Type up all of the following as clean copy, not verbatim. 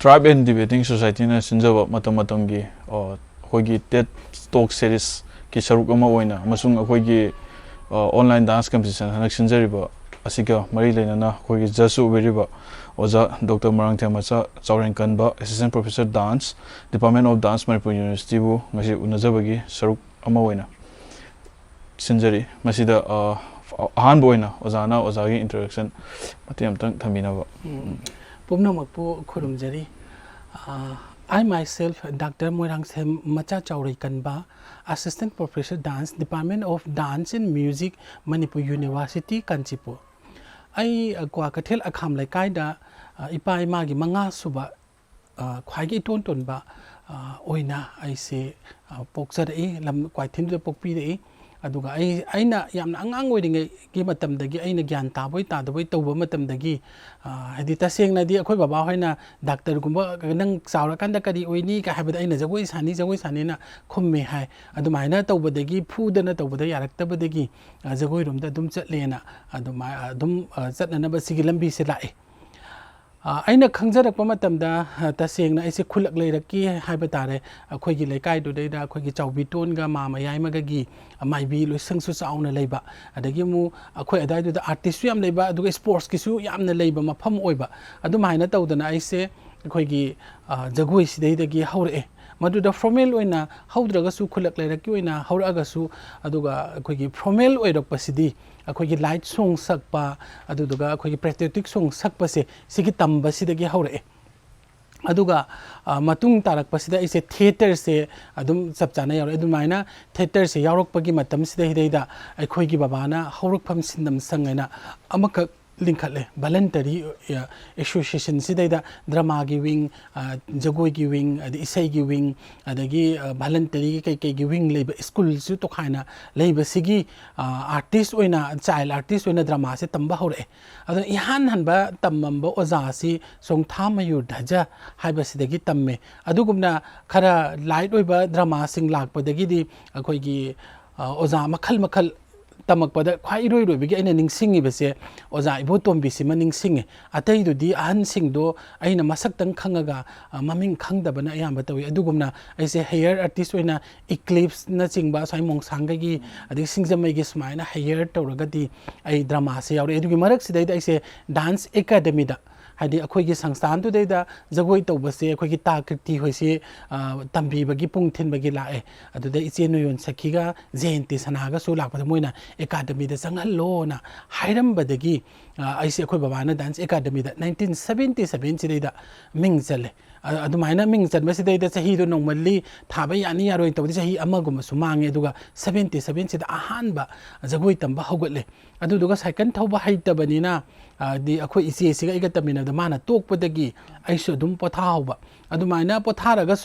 Tribe and Debating Society na sinjaba matam-matamgi akhoi TED Talk series ki saruk ama oina amasung akhoi online dance competition hanak sinjariba asiga mari leinana akhoi jasu veriba oja Dr. Moirangthem Macha Chaoreikanba Assistant Professor Dance Department of Dance Manipur University bu ngasi unajabagi saruk ama oina sinjari masida ahan boina ozana ozagi introduction matiam tang thaminaba Pumnamakpu Kurumjari. I myself, Dr. Moirangthem Macha Chaoreikanba, Assistant Professor Dance, Department of Dance and Music, Manipur University, Canchipur. I Kwakatel Akham Lakaida, Ipa Magi Manga Suba, Kwagi Tontonba, Oina, I say, Poksar Lam Quaitin the Pokpi. Aduga aina yamna angang wedding gi matam dagi aina gyan taboi ta doi tawba matam dagi hadi taseng na di akhoi baba hoina doctor gumba nang saura kanda kadi oini ka habada aina jagoi sani na khumme hai adumaina tawba dagi phudana tawba da yarakta dagi jagoi rom da dum chatlena aduma dum chatna ba sigi lambi se lae aina khangjarakpa matamda tasengna aise khulak leiraki haiba tare akhoigi lekai do deida akhoigi chawbi ton ga mama yaimaga gi maibi loisangsu chauna leiba adagi mu akhoi adai do artist yam leiba aduga sports kisu yamna leiba mafam oiba adumaina tawdana aise akhoigi jagoi sideidagi haure maduda formal oina haudragasu khulak leiraki oina hauragasu aduga akhoigi formal oirakpasidi akhoi light song sakpa aduduga akhoi patriotic song sakpa se sigi tamba sidagi haure aduga matung tarak pasida ise theater se adum sapchana yaur adumaina theater se yaurokpagi matam sida hidaida akhoi gi babana haurokpham sindam sangaina amaka linkale voluntary association sidaida drama gi wing jagoi gi wing adi isai gi wing adagi voluntary kai gi wing leiba school su to khaina leiba sigi artist oina child artist oina drama se tamba hore adu ihan hanba tammamba oza si songtha mayur dhaja haiba sidagi tamme adugumna khara light oiba drama sing lakpadagi di akhoi gi oza makhal tamakpada khwai roi bigi aina ningsingi bese oza ibo tombi sima ningsinge atai do di ahan sing do aina masak tang khangaga maming khangdaba na ayamba tawi adugumna aise hair artist oina eclipse na chingba saimong sangagi adi singjamai gi smaina hair tawragadi ai drama se yaure adugi marak sidai aise dance academy da hadi akhoi gi sangstan tu deida jagoi tawbase akhoi gi takriti hoise tambi bagi pungthin bagi lae adu de iche noyon sakhiga jenti sanaga su lakpa moina academy da changhalo na hairam badagi aise akhoi babana dance academy da 1977 chideida ming chale adumaina ming chan masideida chahi do nongmalli thaba yani yaroi tawdi chahi amagum sumange aduga 77 chida ahanba jagoi tamba hogatle aduduga cycle thauba haitabanina di akhoi isi siga igatamina da mana tokpadagi aisu dum pothauba adumaina potharaga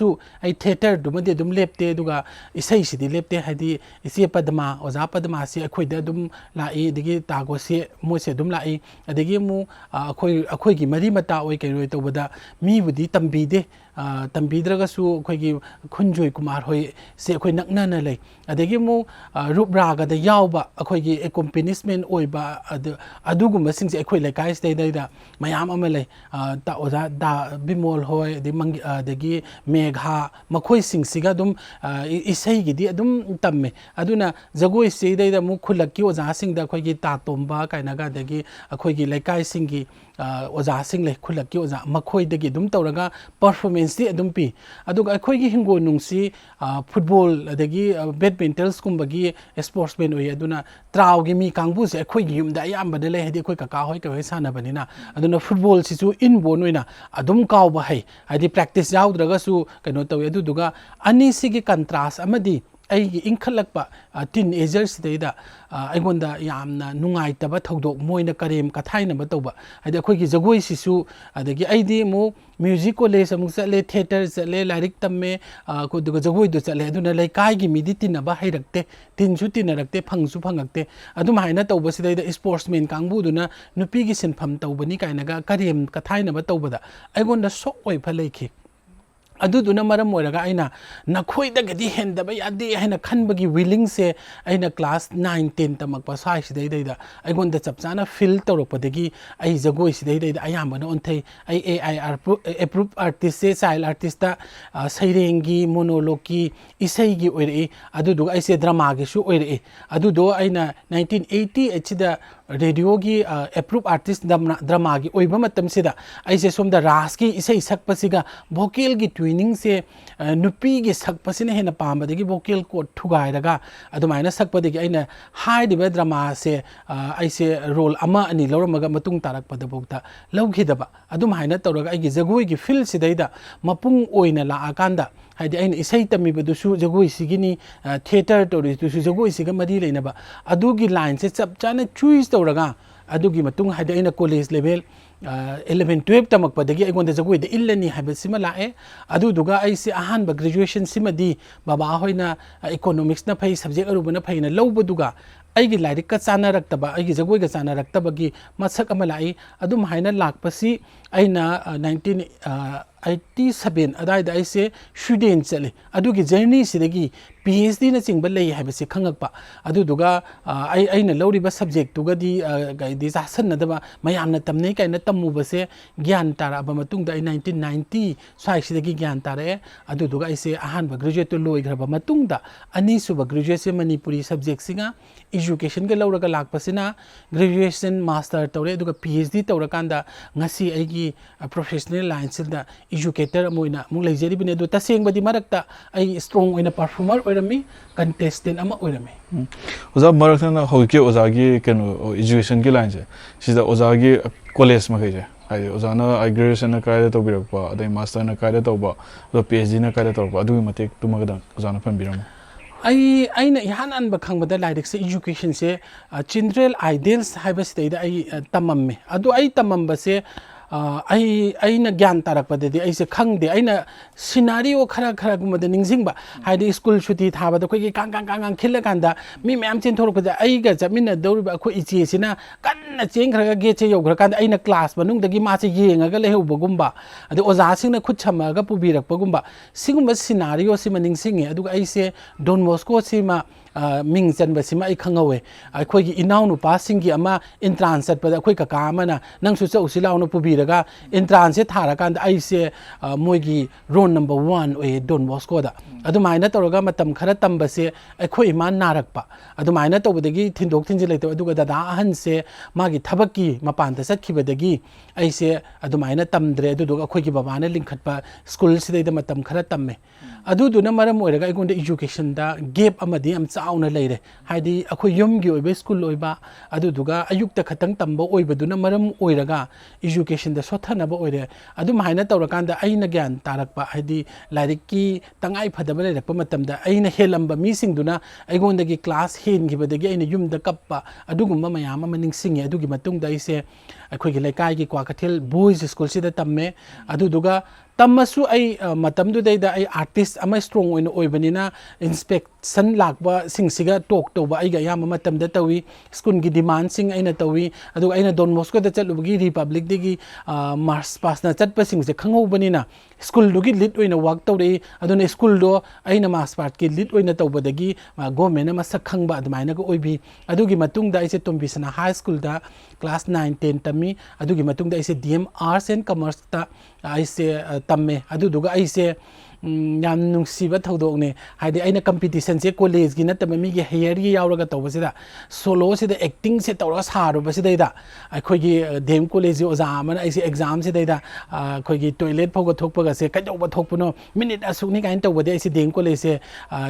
ai theater dumade dum lepte duga isai sidi lepte hadi isi padma oza padma si akhoi da dum lai digi tago se mo se dum lai adigi mu akhoi gi mari mata oi kai roi tobada mi budi tambi de tambidraga su akhoi gi khunjoi kumar hoi se akhoi nakna na lei adigi mu rubraga da yauba akhoi gi accompaniment oiba adugumba singse akhoi lekai stay da mayam ama lei ta oza da bimol hoi de dagi megha makhoi singsiga dum isai gi di adum tamme aduna jagoi se da mu khulakki oza sing da akhoi gi ta tomba kainaga dagi akhoi gi lekai singi oza sing le khulakki oza makhoi dagi dum tawraga performance di adum pi aduga akhoi gi hingo nungsi football adagi badminton kumbagi sportsman oi aduna traw gi mi kangbu se akhoi gi yumda yamba de le hedi akhoi kaka hoi ka sana banina aduna football si su inborn oina adum kaw ba hai hadi practice yaudраga su kano tawi aduduga ani sigi contrast amadi ai inkhalakpa teenagers deida aigonda yamna nungai taba thodok moina karem kathaina ba tawba hadi akhoi gi jagoi sisu adagi aidi mu music college amu chale theater chale lyric tamme ko duga jagoi do chale aduna laikai gi midi tinaba hairakte tinsu tinarakte phangsu phangakte aduma haina tawba sidaida sportsman kangbu duna nupi gi sinpham tawbani kainaga karem kathaina ba tawbada aigonda sok oi phalaiki ꯑꯗꯨꯗꯨꯅ ꯃꯔꯝ ꯑꯣꯏꯔꯒ ꯑꯩꯅ ꯅꯈꯣꯏꯗꯒꯗꯤ ꯍꯦꯟꯗꯕ ꯌꯥꯗꯦ ꯍꯥꯏꯅ ꯈꯟꯕꯒꯤ ꯋꯤꯂꯤꯡꯁꯦ ꯑꯩꯅ class 9, 10 ꯇꯝꯃꯛꯄ ꯁ꯭ꯋꯥꯏꯁꯤꯗꯩꯗ ꯑꯩꯉꯣꯟꯗ ꯆꯞ ꯆꯥꯅ ꯐꯤꯜ ꯇꯧꯔꯛꯄꯗꯒꯤ ꯑꯩ ꯖꯒꯣꯏꯁꯤꯗꯩꯗ ꯑꯌꯥꯝꯕꯅ ꯑꯣꯟꯊꯩ ꯑꯩ AI ꯑꯦꯄ꯭ꯔꯨꯞ ꯑꯥꯔꯇꯤꯁꯁꯦ ꯆꯥꯏꯜ ꯑꯥꯔꯇꯤꯁꯇ ꯁꯩꯔꯦꯡꯒꯤ ꯃꯣꯅꯣꯂꯣꯛꯀꯤ ꯏꯁꯩꯒꯤ ꯑꯣꯏꯔꯛꯏ ꯑꯗꯨꯗꯨꯒ ꯑꯩꯁꯦ ꯗ꯭ꯔꯃꯥꯒꯤꯁꯨ ꯑꯣꯏꯔꯛꯏ ꯑꯗꯨꯗꯣ ꯑꯩꯅ 1988 ꯁꯤꯗ ꯔꯦꯗꯤꯑꯣꯒꯤ ꯑꯦꯄ꯭ꯔꯨꯞ ꯑꯥꯔꯇꯤꯁ ꯗ꯭ꯔꯃꯥꯒꯤ ꯑꯣꯏꯕ ꯃꯇꯝꯁꯤꯗ ꯑꯩꯁꯦ ꯁꯣꯝꯗ ꯔꯥꯁꯀꯤ ꯏꯁꯩ ꯁꯛꯄꯁꯤꯒ ꯚꯣꯀꯦꯜꯒꯤ ꯇ꯭ꯋꯤꯅꯤꯡꯁꯦ ꯅꯨꯄꯤꯒꯤ ꯁꯛꯄꯁꯤꯅ ꯍꯦꯟꯅ ꯄꯥꯝꯕꯗꯒꯤ ꯚꯣꯀꯦꯜ ꯀꯣꯠ ꯊꯨꯒꯥꯏꯔꯒ ꯑꯗꯨꯃꯥꯏꯅ ꯁꯛꯄꯗꯒꯤ ꯑꯩꯅ ꯍꯥꯏꯔꯤꯕ ꯗ꯭ꯔꯃꯥꯁꯦ ꯑꯩꯁꯦ ꯔꯣꯜ 1, 2 ꯂꯧꯔꯝꯃꯒ ꯃꯇꯨꯡ ꯇꯥꯔꯛꯄꯗꯐꯥꯎꯗ ꯂꯧꯈꯤꯗꯕ ꯑꯗꯨꯃꯥꯏꯅ ꯇꯧꯔꯒ ꯑꯩꯒꯤ ꯖꯒꯣꯏꯒꯤ ꯐꯤꯜꯁꯤꯗꯩꯗ ꯃꯄꯨꯡ ꯑꯣꯏꯅ ꯂꯥꯛꯑꯀꯥꯟꯗ ꯍꯥꯏꯗꯤ ꯑꯩꯅ ꯏꯁꯩ ꯇꯝꯃꯤꯕꯗꯨꯁꯨ ꯖꯒꯣꯏꯁꯤꯒꯤꯅꯤ ꯊꯤꯌꯦꯇꯔ ꯇꯧꯔꯤꯗꯨꯁꯨ ꯖꯒꯣꯏꯁꯤꯒ ꯃꯔꯤ ꯂꯩꯅꯕ ꯑꯗꯨꯒꯤ ꯂꯥꯏꯟꯁꯦ ꯆꯞ ꯆꯥꯅ ꯆꯨꯏꯁ ꯇꯧꯔꯒ ꯑꯗꯨꯒꯤ ꯃꯇꯨꯡ ꯍꯥꯏꯗꯤ ꯑꯩꯅ ꯀꯣꯂꯦꯖ ꯂꯦꯚꯦꯜ 11, 12 ꯇꯝꯃꯛꯄꯗꯒꯤ ꯑꯩꯉꯣꯟꯗ ꯖꯒꯣꯏꯗ ꯏꯜꯂꯅꯤ ꯍꯥꯏꯕꯁꯤꯃ ꯂꯥꯛꯑꯦ ꯑꯗꯨꯗꯨꯒ ꯑꯩꯁꯦ ꯑꯍꯥꯟꯕ ꯒ꯭ꯔꯦꯖꯨꯑꯦꯁꯟꯁꯤꯃꯗꯤ ꯕꯕꯥ ꯍꯣꯏꯅ ꯏꯀꯣꯅꯣꯃꯤꯛꯁꯅ ꯐꯩ ꯁꯕꯖꯦꯛ ꯑꯔꯨꯕꯅ ꯐꯩꯅ ꯂꯧꯕꯗꯨꯒ ꯑꯩꯒꯤ ꯂꯥꯏꯔꯤꯛꯀ ꯆꯥꯅꯔꯛꯇꯕ ꯑꯩꯒꯤ ꯖꯒꯣꯏꯒ ꯆꯥꯅꯔꯛꯇꯕꯒꯤ ꯃꯁꯛ ꯑꯃ ꯂꯥꯛꯏ ꯑꯗꯨꯝ ꯍꯥꯏꯅ ꯂꯥꯛꯄꯁꯤ ꯑꯩꯅ 1987 ꯑꯗꯥꯏꯗ ꯑꯩꯁꯦ ꯁ꯭ꯋꯤꯗꯦꯟ ꯆꯠꯂꯤ ꯑꯗꯨꯒꯤ ꯖꯔꯅꯤꯁꯤꯗꯒꯤ PhD ꯅꯆꯤꯡꯕ ꯂꯩ ꯍꯥꯏꯕꯁꯤ ꯈꯪꯉꯛꯄ ꯑꯗꯨꯗꯨꯒ ꯑꯩꯅ ꯂꯧꯔꯤꯕ ꯁꯕꯖꯦꯛꯇꯨꯒꯗꯤ ꯆꯥꯁꯟꯅꯗꯕ ꯃꯌꯥꯝꯅ ꯇꯝꯅꯩ ꯀꯥꯏꯅ ꯇꯝꯃꯨꯕꯁꯦ ꯒ꯭ꯌꯥꯟ ꯇꯥꯔꯛꯑꯕ ꯃꯇꯨꯡꯗ ꯑꯩ 1990 ꯁ꯭ꯋꯥꯏꯁꯤꯗꯒꯤ ꯒ꯭ꯌꯥꯟ ꯇꯥꯔꯛꯑꯦ ꯑꯗꯨꯗꯨꯒ ꯑꯩꯁꯦ ꯑꯍꯥꯟꯕ ꯒ꯭ꯔꯦꯖꯨꯑꯦꯠꯇꯨ ꯂꯣꯏꯈ꯭ꯔꯕ ꯃꯇꯨꯡꯗ ꯑꯅꯤꯁꯨꯕ ꯒ꯭ꯔꯦꯖꯨꯑꯦꯠꯁꯦ ꯃꯅꯤꯄꯨꯔꯤ ꯁꯕꯖꯦꯛꯁꯤꯒ ꯏꯖꯨꯀꯦꯁꯟꯒ ꯂꯧꯔꯒ ꯂꯥꯛꯄꯁꯤꯅ ꯒ꯭ꯔꯦꯖꯨꯑꯦꯁꯟ ꯃꯥꯁꯇꯔ ꯇꯧꯔꯦ ꯑꯗꯨꯒ PhD ꯇꯧꯔꯀꯥꯟꯗ ꯉꯁꯤ ꯑꯩꯒꯤ ꯄ꯭ꯔꯣꯐꯦꯁꯅꯦꯜ ꯂꯥꯏꯟꯁꯤꯗ ꯏꯖꯨꯀꯦꯇꯔ ꯑꯃ ꯑꯣꯏꯅ ꯑꯃꯨꯛ ꯂꯩꯖꯔꯤꯕꯅꯤ ꯑꯗꯨ ꯇꯁꯦꯡꯕꯗꯤ ꯃꯔꯛꯇ ꯑꯩ ꯁ꯭ꯇ꯭ꯔꯣꯡ ꯑꯣꯏꯅ ꯄꯔꯐꯣꯔꯃꯔ ꯑꯣꯏꯔꯝꯃꯤ ꯀꯟꯇꯦꯁꯇꯦꯟ ꯑꯃ ꯑꯣꯏꯔꯝꯃꯤ ꯑꯣꯖꯥ ꯃꯔꯛꯇꯅ ꯍꯧꯖꯤꯛꯀꯤ ꯑꯣꯖꯥꯒꯤ ꯀꯩꯅꯣ ꯏꯖꯨꯀꯦꯁꯟꯒꯤ ꯂꯥꯏꯟꯁꯦ ꯁꯤꯗ ꯑꯣꯖꯥꯒꯤ ꯀꯣꯂꯦꯖ ꯃꯈꯩꯁꯦ ꯍꯥꯏꯗꯤ ꯑꯣꯖꯥꯅ ꯒ꯭ꯔꯦꯖꯨꯑꯦꯁꯟꯅ ꯀꯥꯏꯗ ꯇꯧꯕꯤꯔꯛꯄ ꯑꯗꯩ ꯃꯥꯁꯇꯔꯅ ꯀꯥꯏꯗ ꯇꯧꯕ ꯑꯗꯣ PhDꯅ ꯀꯥꯏꯗ ꯇꯧꯔꯛꯄ ꯑꯗꯨꯒꯤ ꯃꯇꯦꯛꯇꯨꯃꯒꯗꯪ ꯑꯣꯖꯥꯅ ꯄꯟꯕꯤꯔꯝꯃꯣ ꯑꯩꯅ ꯏꯍꯥꯟ ꯍꯥꯟꯕ ꯈꯪꯕꯗ ꯂꯥꯏꯔꯤꯛꯁꯦ ꯏꯖꯨꯀꯦꯁꯟꯁꯦ ꯆꯤꯜꯗ꯭ꯔꯦꯟ ꯑꯥꯏꯗꯦꯜꯁ ꯍꯥꯏꯕꯁꯤꯗꯩꯗ ꯑꯩ ꯇꯝꯃꯝꯃꯤ ꯑꯗꯣ ꯑꯩ ꯇꯝꯃꯝꯕꯁꯦ ꯑꯩꯅ ꯒ꯭ꯌꯥꯟ ꯇꯥꯔꯛꯄꯗꯗꯤ ꯑꯩꯁꯦ ꯈꯪꯗꯦ ꯑꯩꯅ ꯁꯤꯅꯥꯔꯤꯑꯣ ꯈꯔꯒꯨꯝꯕꯗ ꯅꯤꯡꯁꯤꯡꯕ ꯍꯥꯏꯗꯤ ꯁ꯭ꯀꯨꯜ ꯁꯨꯇꯤ ꯊꯥꯕꯗ ꯑꯩꯈꯣꯏꯒꯤ ꯀꯥꯡ ꯈꯤꯜꯂꯀꯥꯟꯗ ꯃꯤ ꯃꯌꯥꯝ ꯆꯦꯟꯊꯣꯔꯛꯄꯗ ꯑꯩꯒ ꯆꯠꯃꯤꯟꯅꯗꯧꯔꯤꯕ ꯑꯩꯈꯣꯏ ꯏꯆꯦꯁꯤꯅ ꯀꯟꯅ ꯆꯦꯟꯈ꯭ꯔꯒ ꯒꯦꯠꯁꯦ ꯌꯧꯈ꯭ꯔꯀꯥꯟꯗ ꯑꯩꯅ ꯀ꯭ꯂꯥꯁ ꯃꯅꯨꯡꯗꯒꯤ ꯃꯥꯁꯦ ꯌꯦꯡꯉꯒ ꯂꯩꯍꯧꯕꯒꯨꯝꯕ ꯑꯗꯩ ꯑꯣꯖꯥꯁꯤꯡꯅ ꯈꯨꯠ ꯁꯝꯃꯒ ꯄꯨꯕꯤꯔꯛꯄꯒꯨꯝꯕ ꯁꯤꯒꯨꯝꯕ ꯁꯤꯅꯥꯔꯤꯑꯣꯁꯤꯃ ꯅꯤꯡꯁꯤꯡꯉꯤ ꯑꯗꯨꯒ ꯑꯩꯁꯦ ꯗꯣꯟ ꯕꯣꯁꯀꯣꯁꯤꯃ ꯃꯤꯡ ꯆꯟꯕꯁꯤꯃ ꯑꯩ ꯈꯪꯍꯧꯋꯦ ꯑꯩꯈꯣꯏꯒꯤ ꯏꯅꯥꯎꯅꯨꯄꯥꯁꯤꯡꯒꯤ ꯑꯃ ꯏꯟꯇ꯭ꯔꯥꯟꯁ ꯆꯠꯄꯗ ꯑꯩꯈꯣꯏ ꯀꯀꯥ ꯑꯃꯅ ꯅꯪꯁꯨ ꯆꯠꯎꯁꯤ ꯂꯥꯎꯅ ꯄꯨꯕꯤꯔꯒ ꯏꯟꯇ꯭ꯔꯥꯟꯁꯁꯦ ꯊꯥꯔꯀꯥꯟꯗ ꯑꯩꯁꯦ ꯃꯣꯏꯒꯤ ꯔꯣꯜ ꯅꯝꯕꯔ 1 ꯑꯣꯏꯌꯦ ꯗꯣꯟ ꯕꯣꯁꯀꯣꯗ ꯑꯗꯨꯃꯥꯏꯅ ꯇꯧꯔꯒ ꯃꯇꯝ ꯈꯔ ꯇꯝꯕꯁꯦ ꯑꯩꯈꯣꯏ ꯏꯃꯥ ꯅꯥꯔꯛꯄ ꯑꯗꯨꯃꯥꯏꯅ ꯇꯧꯕꯗꯒꯤ ꯊꯤꯟꯗꯣꯛ ꯊꯤꯟꯖꯤꯟ ꯂꯩꯇꯕ ꯑꯗꯨꯒ ꯗꯗꯥ ꯑꯍꯟꯁꯦ ꯃꯥꯒꯤ ꯊꯕꯛꯀꯤ ꯃꯄꯥꯟꯗ ꯆꯠꯈꯤꯕꯗꯒꯤ ꯑꯩꯁꯦ ꯑꯗꯨꯃꯥꯏꯅ ꯇꯝꯗ꯭ꯔꯦ ꯑꯗꯨꯗꯨꯒ ꯑꯩꯈꯣꯏꯒꯤ ꯕꯕꯥꯅ ꯂꯤꯡꯈꯠꯄ ꯁ꯭ꯀꯨꯜꯁꯤꯗꯩꯗ ꯃꯇꯝ ꯈꯔ ꯇꯝꯃꯦ ꯑꯗꯨꯗꯨꯅ ꯃꯔꯝ ꯑꯣꯏꯔꯒ ꯑꯩꯉꯣꯟꯗ ꯏꯖꯨꯀꯦꯁꯟꯗ ꯒꯦꯞ ꯑꯃꯗꯤ ꯌꯥꯝ ꯆꯥꯎꯅ ꯂꯩꯔꯦ ꯍꯥꯏꯗꯤ ꯑꯩꯈꯣꯏ ꯌꯨꯝꯒꯤ ꯑꯣꯏꯕ ꯁ꯭ꯀꯨꯜ ꯑꯣꯏꯕ ꯑꯗꯨꯗꯨꯒ ꯑꯌꯨꯛꯇ ꯈꯛꯇꯪ ꯇꯝꯕ ꯑꯣꯏꯕꯗꯨꯅ ꯃꯔꯝ ꯑꯣꯏꯔꯒ ꯏꯖꯨꯀꯦꯁꯟꯗ ꯁꯣꯠꯊꯅꯕ ꯑꯣꯏꯔꯦ ꯑꯗꯨꯝꯍꯥꯏꯅ ꯇꯧꯔꯀꯥꯟꯗ ꯑꯩꯅ ꯒ꯭ꯌꯥꯟ ꯇꯥꯔꯛꯄ ꯍꯥꯏꯗꯤ ꯂꯥꯏꯔꯤꯛꯀꯤ ꯇꯉꯥꯏ ꯐꯗꯕ ꯂꯩꯔꯛꯄ ꯃꯇꯝꯗ ꯑꯩꯅ ꯍꯦꯜꯂꯝꯕ ꯃꯤꯁꯤꯡꯗꯨꯅ ꯑꯩꯉꯣꯟꯗꯒꯤ ꯀ꯭ꯂꯥꯁ ꯍꯦꯟꯈꯤꯕꯗꯒꯤ ꯑꯩꯅ ꯌꯨꯝꯗ ꯀꯞꯄ ꯑꯗꯨꯒꯨꯝꯕ ꯃꯌꯥꯝ ꯑꯃ ꯅꯤꯡꯁꯤꯡꯉꯤ ꯑꯗꯨꯒꯤ ꯃꯇꯨꯡꯗ ꯑꯩꯁꯦ ꯑꯩꯈꯣꯏꯒꯤ ꯂꯩꯀꯥꯏꯒꯤ ꯀ꯭ꯋꯥꯀꯩꯊꯦꯜ ꯕꯣꯏꯁ ꯁ꯭ꯀꯨꯜꯁꯤꯗ ꯇꯝꯃꯦ ꯑꯗꯨꯗꯨꯒ ꯇꯝꯃꯁꯨ ꯑꯩ ꯃꯇꯝꯗꯨꯗꯩꯗ ꯑꯩ ꯑꯥꯔꯇꯤꯁ ꯑꯃ ꯁ꯭ꯇ꯭ꯔꯣꯡ ꯑꯣꯏꯅ ꯑꯣꯏꯕꯅꯤನ ꯏꯟꯁꯄꯦꯛꯁꯟ ꯂꯥꯛꯄꯁꯤꯡꯁꯤꯒ ꯇꯣꯛ ꯇꯧꯕ ꯑꯩꯒ ꯑꯌꯥꯝꯕ ꯃꯇꯝꯗ ꯇꯧꯏ ꯁ꯭ꯀꯨꯜꯒꯤ ꯗꯤꯃꯥꯟꯁꯤꯡ ꯑꯩꯅ ꯇꯧꯏ ꯑꯗꯨꯒ ꯑꯩꯅ ꯗꯣꯟ ꯕꯣꯁꯀꯣꯗ ꯆꯠꯂꯨꯕꯒꯤ ꯔꯤꯄꯕ꯭ꯂꯤꯛꯇꯒꯤ ꯃꯥꯔꯁ ꯄꯥꯁꯅ ꯆꯠꯄꯁꯤꯡꯁꯦ ꯈꯪꯍꯧꯕꯅꯤꯅ ꯁ꯭ꯀꯨꯜꯗꯨꯒꯤ ꯂꯤꯗ ꯑꯣꯏꯅ ꯋꯥꯛ ꯇꯧꯔꯛꯏ ꯑꯗꯨꯅ ꯁ꯭ꯀꯨꯜꯗꯣ ꯑꯩꯅ ꯃꯥꯔꯁ ꯄꯥꯁꯀꯤ ꯂꯤꯗ ꯑꯣꯏꯅ ꯇꯧꯕꯗꯒꯤ ꯒꯣꯔꯃꯦꯟꯅ ꯃꯁꯛ ꯈꯪꯕ ꯑꯗꯨꯃꯥꯏꯅꯒ ꯑꯣꯏꯕꯤ ꯑꯗꯨꯒꯤ ꯃꯇꯨꯡꯗ ꯑꯩꯁꯦ ꯇꯣꯝꯕꯤꯁꯅꯥ ꯍꯥꯏ ꯁ꯭ꯀꯨꯜꯗ ꯀ꯭ꯂꯥꯁ 9, 10 ꯇꯝꯃꯤ ꯑꯗꯨꯒꯤ ꯃꯇꯨꯡꯗ ꯑꯩꯁꯦ DM ꯑꯥꯔꯠꯁ ꯑꯦꯟ ꯀꯃꯔꯁꯇ ꯑꯩꯁꯦ ꯇꯝꯃꯦ ꯑꯗꯨꯗꯨꯒ ꯑꯩꯁꯦ ꯌꯥꯝ ꯅꯨꯡꯁꯤꯕ ꯊꯧꯗꯣꯛꯅꯦ ꯍꯥꯏꯗꯤ ꯑꯩꯅ ꯀꯝꯄꯤꯇꯤꯁꯟꯁꯦ ꯀꯣꯂꯦꯖꯒꯤ ꯅꯠꯇꯕ ꯃꯤꯒꯤ ꯍꯩꯌꯔꯒꯤ ꯌꯥꯎꯔꯒ ꯇꯧꯕꯁꯤꯗ ꯁꯣꯂꯣꯁꯤꯗ ꯑꯦꯛꯇꯤꯡꯁꯦ ꯇꯧꯔꯒ ꯁꯥꯔꯨꯕꯁꯤꯗꯩꯗ ꯑꯩꯈꯣꯏꯒꯤ DM ꯀꯣꯂꯦꯖꯀꯤ ꯑꯣꯖꯥ ꯑꯃꯅ ꯑꯩꯁꯦ ꯑꯦꯛꯖꯥꯝꯁꯤꯗꯩꯗ ꯑꯩꯈꯣꯏꯒꯤ ꯇꯣꯏꯂꯦꯠ ꯐꯥꯎꯕ ꯊꯣꯛꯄꯒꯁꯦ ꯀꯩꯗꯧꯕ ꯊꯣꯛꯄꯅꯣ ꯃꯤꯅꯤꯠ ꯑꯁꯨꯛꯅꯤ काइन तौबदे ऐसे DM college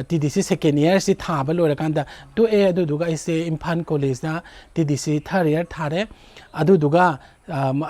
TDC second year से थाब लोरकांदा तो ए अदुदुगा ऐसे इम्फाल कॉलेज ना TDC थर्ड ईयर थारे अदुदुगा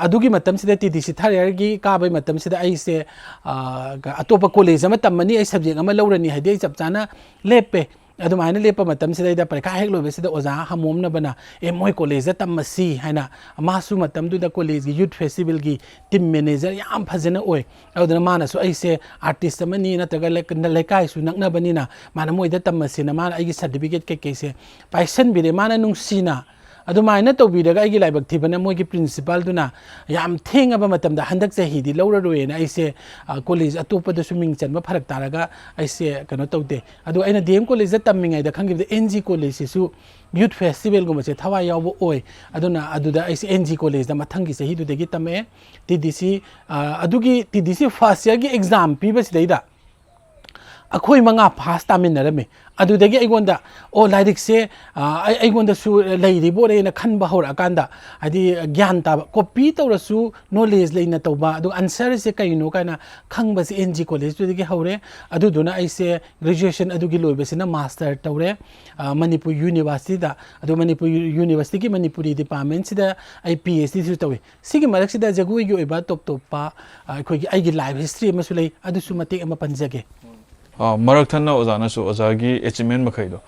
अदुगी मतम से TDC थर्ड ईयर की काबे मतम से ऐसे अतोप कॉलेज में तमनी ऐ सब्जेक्ट में लौरनी है दे चप चाना लेपे अदुमायन लेप मतम से परीक्षा हेक लोबे ओजा हमोमनबना ए मोय कॉलेज तमसी हैना मासु मतम दुदा कॉलेज की यूथ फेस्टिवल की टीम मैनेजर याम फजन ओय अदुना मानसु ऐसे आर्टिस्ट मनी नतगा लेकायसु नकनबनिना माना मोयदा तमसीना माना ऐगी सर्टिफिकेट के केसे पाइसन बिरे माना नुंसीना ꯑꯗꯨꯃꯥꯏꯅ ꯇꯧꯕꯤꯔꯒ ꯑꯩꯒꯤ ꯂꯥꯏꯕꯛ ꯊꯤꯕꯅ ꯃꯣꯏꯒꯤ ꯄ꯭ꯔꯤꯟꯁꯤꯄꯥꯜꯗꯨꯅ ꯌꯥꯝ ꯊꯦꯡꯉꯕ ꯃꯇꯝꯗ ꯍꯟꯗꯛ ꯆꯍꯤꯗꯤ ꯂꯧꯔꯔꯣꯏꯅ ꯑꯩꯁꯦ ꯀꯣꯂꯦꯖ ꯑꯇꯣꯞꯄꯗꯁꯨ ꯃꯤꯡ ꯆꯟꯕ ꯐꯔꯛ ꯇꯥꯔꯒ ꯑꯩꯁꯦ ꯀꯩꯅꯣ ꯇꯧꯗꯦ ꯑꯗꯣ ꯑꯩꯅ ꯗꯤ ꯑꯦꯝ ꯀꯣꯂꯦꯖꯇ ꯇꯝꯃꯤꯉꯩꯗ ꯈꯪꯈꯤꯕꯗ ꯑꯦꯟ ꯖꯤ ꯀꯣꯂꯦꯖꯁꯤꯁꯨ ꯌꯨꯠ ꯐꯦꯁꯇꯤꯚꯦꯜꯒꯨꯝꯕꯁꯦ ꯊꯋꯥꯏ ꯌꯥꯎꯕ ꯑꯣꯏ ꯑꯗꯨꯅ ꯑꯗꯨꯗ ꯑꯩꯁꯦ ꯑꯦꯟ ꯖꯤ ꯀꯣꯂꯦꯖꯇ ꯃꯊꯪꯒꯤ ꯆꯍꯤꯗꯨꯗꯒꯤ ꯇꯝꯃꯛꯑꯦ ꯇꯤ ꯗꯤ ꯁꯤ ꯑꯗꯨꯒꯤ ꯇꯤ ꯗꯤ ꯁꯤ ꯐꯥꯔꯁ ꯏꯌꯔꯒꯤ ꯑꯦꯛꯖꯥꯝ ꯄꯤꯕꯁꯤꯗꯩꯗ ꯑꯩꯈꯣꯏ ꯃꯉꯥ ꯐꯥꯁ ꯇꯥꯃꯤꯟꯅꯔꯝꯃꯤ ꯑꯗꯨꯗꯒꯤ ꯑꯩꯉꯣꯟꯗ ꯑꯣ ꯂꯥꯏꯔꯤꯛꯁꯦ ꯑꯩꯉꯣꯟꯗꯁꯨ ꯂꯩꯔꯤꯕꯣꯔꯦꯅ ꯈꯟꯕ ꯍꯧꯔꯛꯑꯀꯥꯟꯗ ꯍꯥꯏꯗꯤ ꯒ꯭ꯌꯥꯟ ꯇꯥꯕ ꯀꯣꯄꯤ ꯇꯧꯔꯁꯨ ꯅꯣꯂꯦꯖ ꯂꯩꯅ ꯇꯧꯕ ꯑꯗꯨꯒ ꯑꯟꯁꯔꯁꯦ ꯀꯩꯅꯣ ꯀꯥꯏꯅ ꯈꯪꯕꯁꯦ ꯑꯦꯟ ꯖꯤ ꯀꯣꯂꯦꯖꯇꯨꯗꯒꯤ ꯍꯧꯔꯦ ꯑꯗꯨꯗꯨꯅ ꯑꯩꯁꯦ ꯒ꯭ꯔꯦꯖꯨꯑꯦꯁꯟ ꯑꯗꯨꯒꯤ ꯂꯣꯏꯕꯁꯤꯅ ꯃꯥꯁꯇꯔ ꯇꯧꯔꯦ ꯃꯅꯤꯄꯨꯔ ꯌꯨꯅꯤꯚꯔꯁꯤꯇꯤꯗ ꯑꯗꯨ ꯃꯅꯤꯄꯨꯔ ꯌꯨꯅꯤꯚꯔꯁꯤꯇꯤꯒꯤ ꯃꯅꯤꯄꯨꯔꯤ ꯗꯤꯄꯥꯔꯠꯃꯦꯟꯁꯤꯗ ꯑꯩ ꯄꯤ ꯑꯩꯆ ꯗꯤꯁꯨ ꯇꯧꯏ ꯁꯤꯒꯤ ꯃꯔꯛꯁꯤꯗ ꯖꯒꯣꯏꯒꯤ ꯑꯣꯏꯕ ꯇꯣꯞ ꯇꯣꯞꯄ ꯑꯩꯒꯤ ꯂꯥꯏꯐ ꯍꯤꯁꯇ꯭ꯔꯤ ꯑꯃꯁꯨ ꯂꯩ ꯑꯗꯨꯁꯨ ꯃꯇꯦꯛ ꯑꯃ ꯄꯟꯖꯒꯦ ꯃꯔꯛ ꯊꯟꯅ ꯑꯣꯖꯥꯅꯁꯨ ꯑꯣꯖꯥꯒꯤ ꯑꯦꯆꯤꯞꯃꯦꯟ ꯃꯈꯩꯗꯣ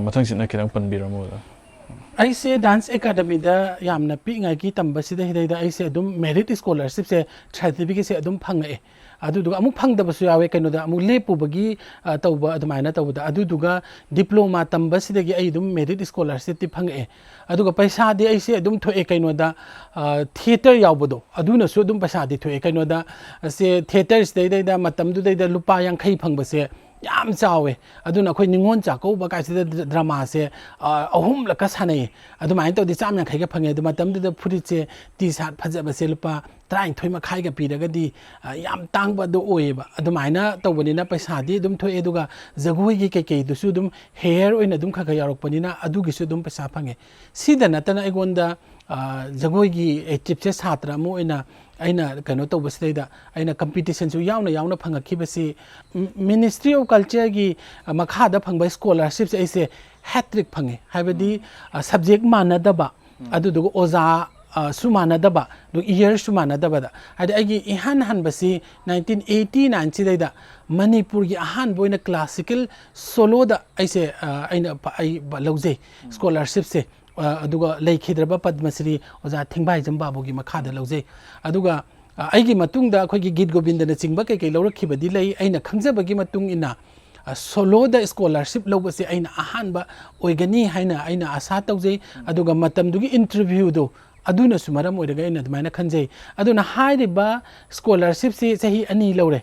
ꯃꯊꯪꯁꯤꯅ ꯈꯤꯇꯪ ꯄꯟꯕꯤꯔꯝꯃꯣ ꯑꯣꯖꯥ ꯑꯩꯁꯦ ꯗꯥꯟꯁ ꯑꯦꯀꯥꯗꯃꯤꯗ ꯌꯥꯝꯅ ꯄꯤꯛꯉꯥꯏꯒꯤ ꯇꯝꯕꯁꯤꯗꯩꯗ ꯑꯩꯁꯦ ꯑꯗꯨꯝ ꯃꯦꯔꯤꯠ ꯁ꯭ꯀꯣꯂꯔꯁꯤꯞꯁꯦ ꯁꯥꯔꯇꯤꯐꯤꯀꯦꯠꯁꯦ ꯑꯗꯨꯝ ꯐꯪꯉꯛꯑꯦ ꯑꯗꯨꯗꯨꯒ ꯑꯃꯨꯛ ꯐꯪꯗꯕꯁꯨ ꯌꯥꯎꯋꯦ ꯀꯩꯅꯣꯗ ꯑꯃꯨꯛ ꯂꯦꯞꯄꯨꯕꯒꯤ ꯇꯧꯕ ꯑꯗꯨꯃꯥꯏꯅ ꯇꯧꯕꯗ ꯑꯗꯨꯗꯨꯒ ꯗꯤꯄ꯭ꯂꯣꯃꯥ ꯇꯝꯕꯁꯤꯗꯒꯤ ꯑꯩ ꯑꯗꯨꯝ ꯃꯦꯔꯤꯠ ꯁ꯭ꯀꯣꯂꯔꯁꯤꯞꯇꯤ ꯐꯪꯉꯛꯑꯦ ꯑꯗꯨꯒ ꯄꯩꯁꯥꯗꯤ ꯑꯩꯁꯦ ꯑꯗꯨꯝ ꯊꯣꯛꯑꯦ ꯀꯩꯅꯣꯗ ꯊꯤꯌꯦꯇꯔ ꯌꯥꯎꯕꯗꯣ ꯑꯗꯨꯅꯁꯨ ꯑꯗꯨꯝ ꯄꯩꯁꯥꯗꯤ ꯊꯣꯛꯑꯦ ꯀꯩꯅꯣꯗ ꯁꯦ ꯊꯤꯌꯦꯇꯔꯁꯤꯗꯩꯗ ꯃꯇꯝꯗꯨꯗꯩꯗ ꯂꯨꯄꯥ 50 ꯐꯪꯕꯁꯦ ꯌꯥꯝ ꯆꯥꯎꯋꯦ ꯑꯗꯨꯅ ꯑꯩꯈꯣꯏ ꯅꯤꯉꯣꯜ ꯆꯥꯛꯀꯧꯕ ꯀꯥꯏꯁꯤꯗ ꯗ꯭ꯔꯃꯥꯁꯦ 3 ꯁꯥꯟꯅꯩ ꯑꯗꯨꯃꯥꯏꯅ ꯇꯧꯗꯤ 150ꯒ ꯐꯪꯉꯦ ꯑꯗꯨ ꯃꯇꯝꯗꯨꯗ ꯐꯨꯔꯤꯠꯁꯦ ꯇꯤ ꯁꯥꯔꯠ ꯐꯖꯕꯁꯦ ꯂꯨꯄꯥ 12.5ꯒ ꯄꯤꯔꯒꯗꯤ ꯌꯥꯝ ꯇꯥꯡꯕ ꯑꯗꯨ ꯑꯣꯏꯌꯦꯕ ꯑꯗꯨꯃꯥꯏꯅ ꯇꯧꯕꯅꯤꯅ ꯄꯩꯁꯥꯗꯤ ꯑꯗꯨꯝ ꯊꯣꯛꯑꯦ ꯑꯗꯨꯒ ꯖꯒꯣꯏꯒꯤ ꯀꯩꯀꯩꯗꯨꯁꯨ ꯑꯗꯨꯝ ꯍꯦꯌꯔ ꯑꯣꯏꯅ ꯑꯗꯨꯝ ꯈꯔ ꯌꯥꯎꯔꯛꯄꯅꯤ나 ꯑꯗꯨꯒꯤꯁꯨ ꯑꯗꯨꯝ ꯄꯩꯁꯥ ꯐꯪꯉꯦ ꯁꯤꯗ ꯅꯠꯇꯅ ꯑꯩꯉꯣꯟꯗ ꯖꯒꯣꯏꯒꯤ ꯑꯦꯛꯇꯤꯞꯁꯦ ꯁꯥꯇ꯭ꯔ ꯑꯃ ꯑꯣꯏꯅ ꯑꯩꯅ ꯀꯩꯅꯣ ꯇꯧꯕꯁꯤꯗꯩꯗ ꯑꯩꯅ ꯀꯝꯄꯤꯇꯤꯁꯟꯁꯨ ꯌꯥꯎꯅ ꯐꯪꯉꯛꯈꯤꯕꯁꯤ ꯃꯤꯅꯤꯁꯇ꯭ꯔꯤ ꯑꯣꯐ ꯀꯜꯆꯔꯒꯤ ꯃꯈꯥꯗ ꯐꯪꯕ ꯁ꯭ꯀꯣꯂꯔꯁꯤꯞꯁꯦ ꯑꯩꯁꯦ ꯍꯦꯇ꯭ꯔꯤꯛ ꯐꯪꯉꯦ ꯍꯥꯏꯕꯗꯤ ꯁꯕꯖꯦꯛ ꯃꯥꯟꯅꯗꯕ ꯑꯗꯨꯗꯨꯒ ꯑꯣꯖꯥ ꯁꯨ ꯃꯥꯟꯅꯗꯕ ꯑꯗꯨꯒ ꯏꯌꯔꯁꯨ ꯃꯥꯟꯅꯗꯕꯗ ꯍꯥꯏꯗꯤ ꯑꯩꯒꯤ 이한 ꯍꯟꯕꯁꯤ 1989 ꯁꯤꯗꯩꯗ ꯃꯅꯤꯄꯨꯔꯒꯤ ꯑꯍꯥꯟꯕ ꯑꯣꯏꯅ ꯀ꯭ꯂꯥꯁꯤꯀꯦꯜ ꯁꯣꯂꯣꯗ ꯑꯩ ꯂꯧꯖꯩ ꯁ꯭ꯀꯣꯂꯔꯁꯤꯞꯁꯦ ꯑꯗꯨꯒ ꯂꯩꯈꯤꯗ꯭ꯔꯕ ꯄद्ꯃश्री ꯑꯣꯖꯥ ꯊꯤꯡꯕꯥꯏꯖꯝ ꯕꯥꯕꯨꯒꯤ ꯃꯈꯥꯗ ꯂꯧꯖꯩ ꯑꯗꯨꯒ ꯑꯩꯒꯤ ꯃꯇꯨꯡꯗ ꯑꯩꯈꯣꯏꯒꯤ ꯒꯤꯠ ꯒꯣꯕꯤꯟꯗꯅ ꯆꯤꯡꯕ ꯀꯩꯀꯩ ꯂꯧꯔꯛꯈꯤꯕꯗꯤ ꯂꯩ ꯑꯩꯅ ꯈꯪꯖꯕꯒꯤ ꯃꯇꯨꯡ ꯏꯟꯅ ꯁꯣꯂꯣꯗ ꯁ꯭ꯀꯣꯂꯔꯁꯤꯞ ꯂꯧꯕꯁꯦ ꯑꯩꯅ ꯑꯍꯥꯟꯕ ꯑꯣꯏꯒꯅꯤ ꯍꯥꯏꯅ ꯑꯩꯅ ꯑꯁꯥ ꯇꯧꯖꯩ ꯑꯗꯨꯒ ꯃꯇꯝꯗꯨꯒꯤ ꯏꯟꯇꯔꯚ꯭ꯌꯨꯗꯣ ꯑꯗꯨꯅꯁꯨ ꯃꯔꯝ ꯑꯣꯏꯔꯒ ꯑꯩꯅ ꯑꯗꯨꯃꯥꯏꯅ ꯈꯟꯖꯩ ꯑꯗꯨꯅ ꯍꯥꯏꯔꯤꯕ ꯁ꯭ꯀꯣꯂꯔꯁꯤꯞꯁꯤ ꯆꯍꯤ 2 ꯂꯧꯔꯦ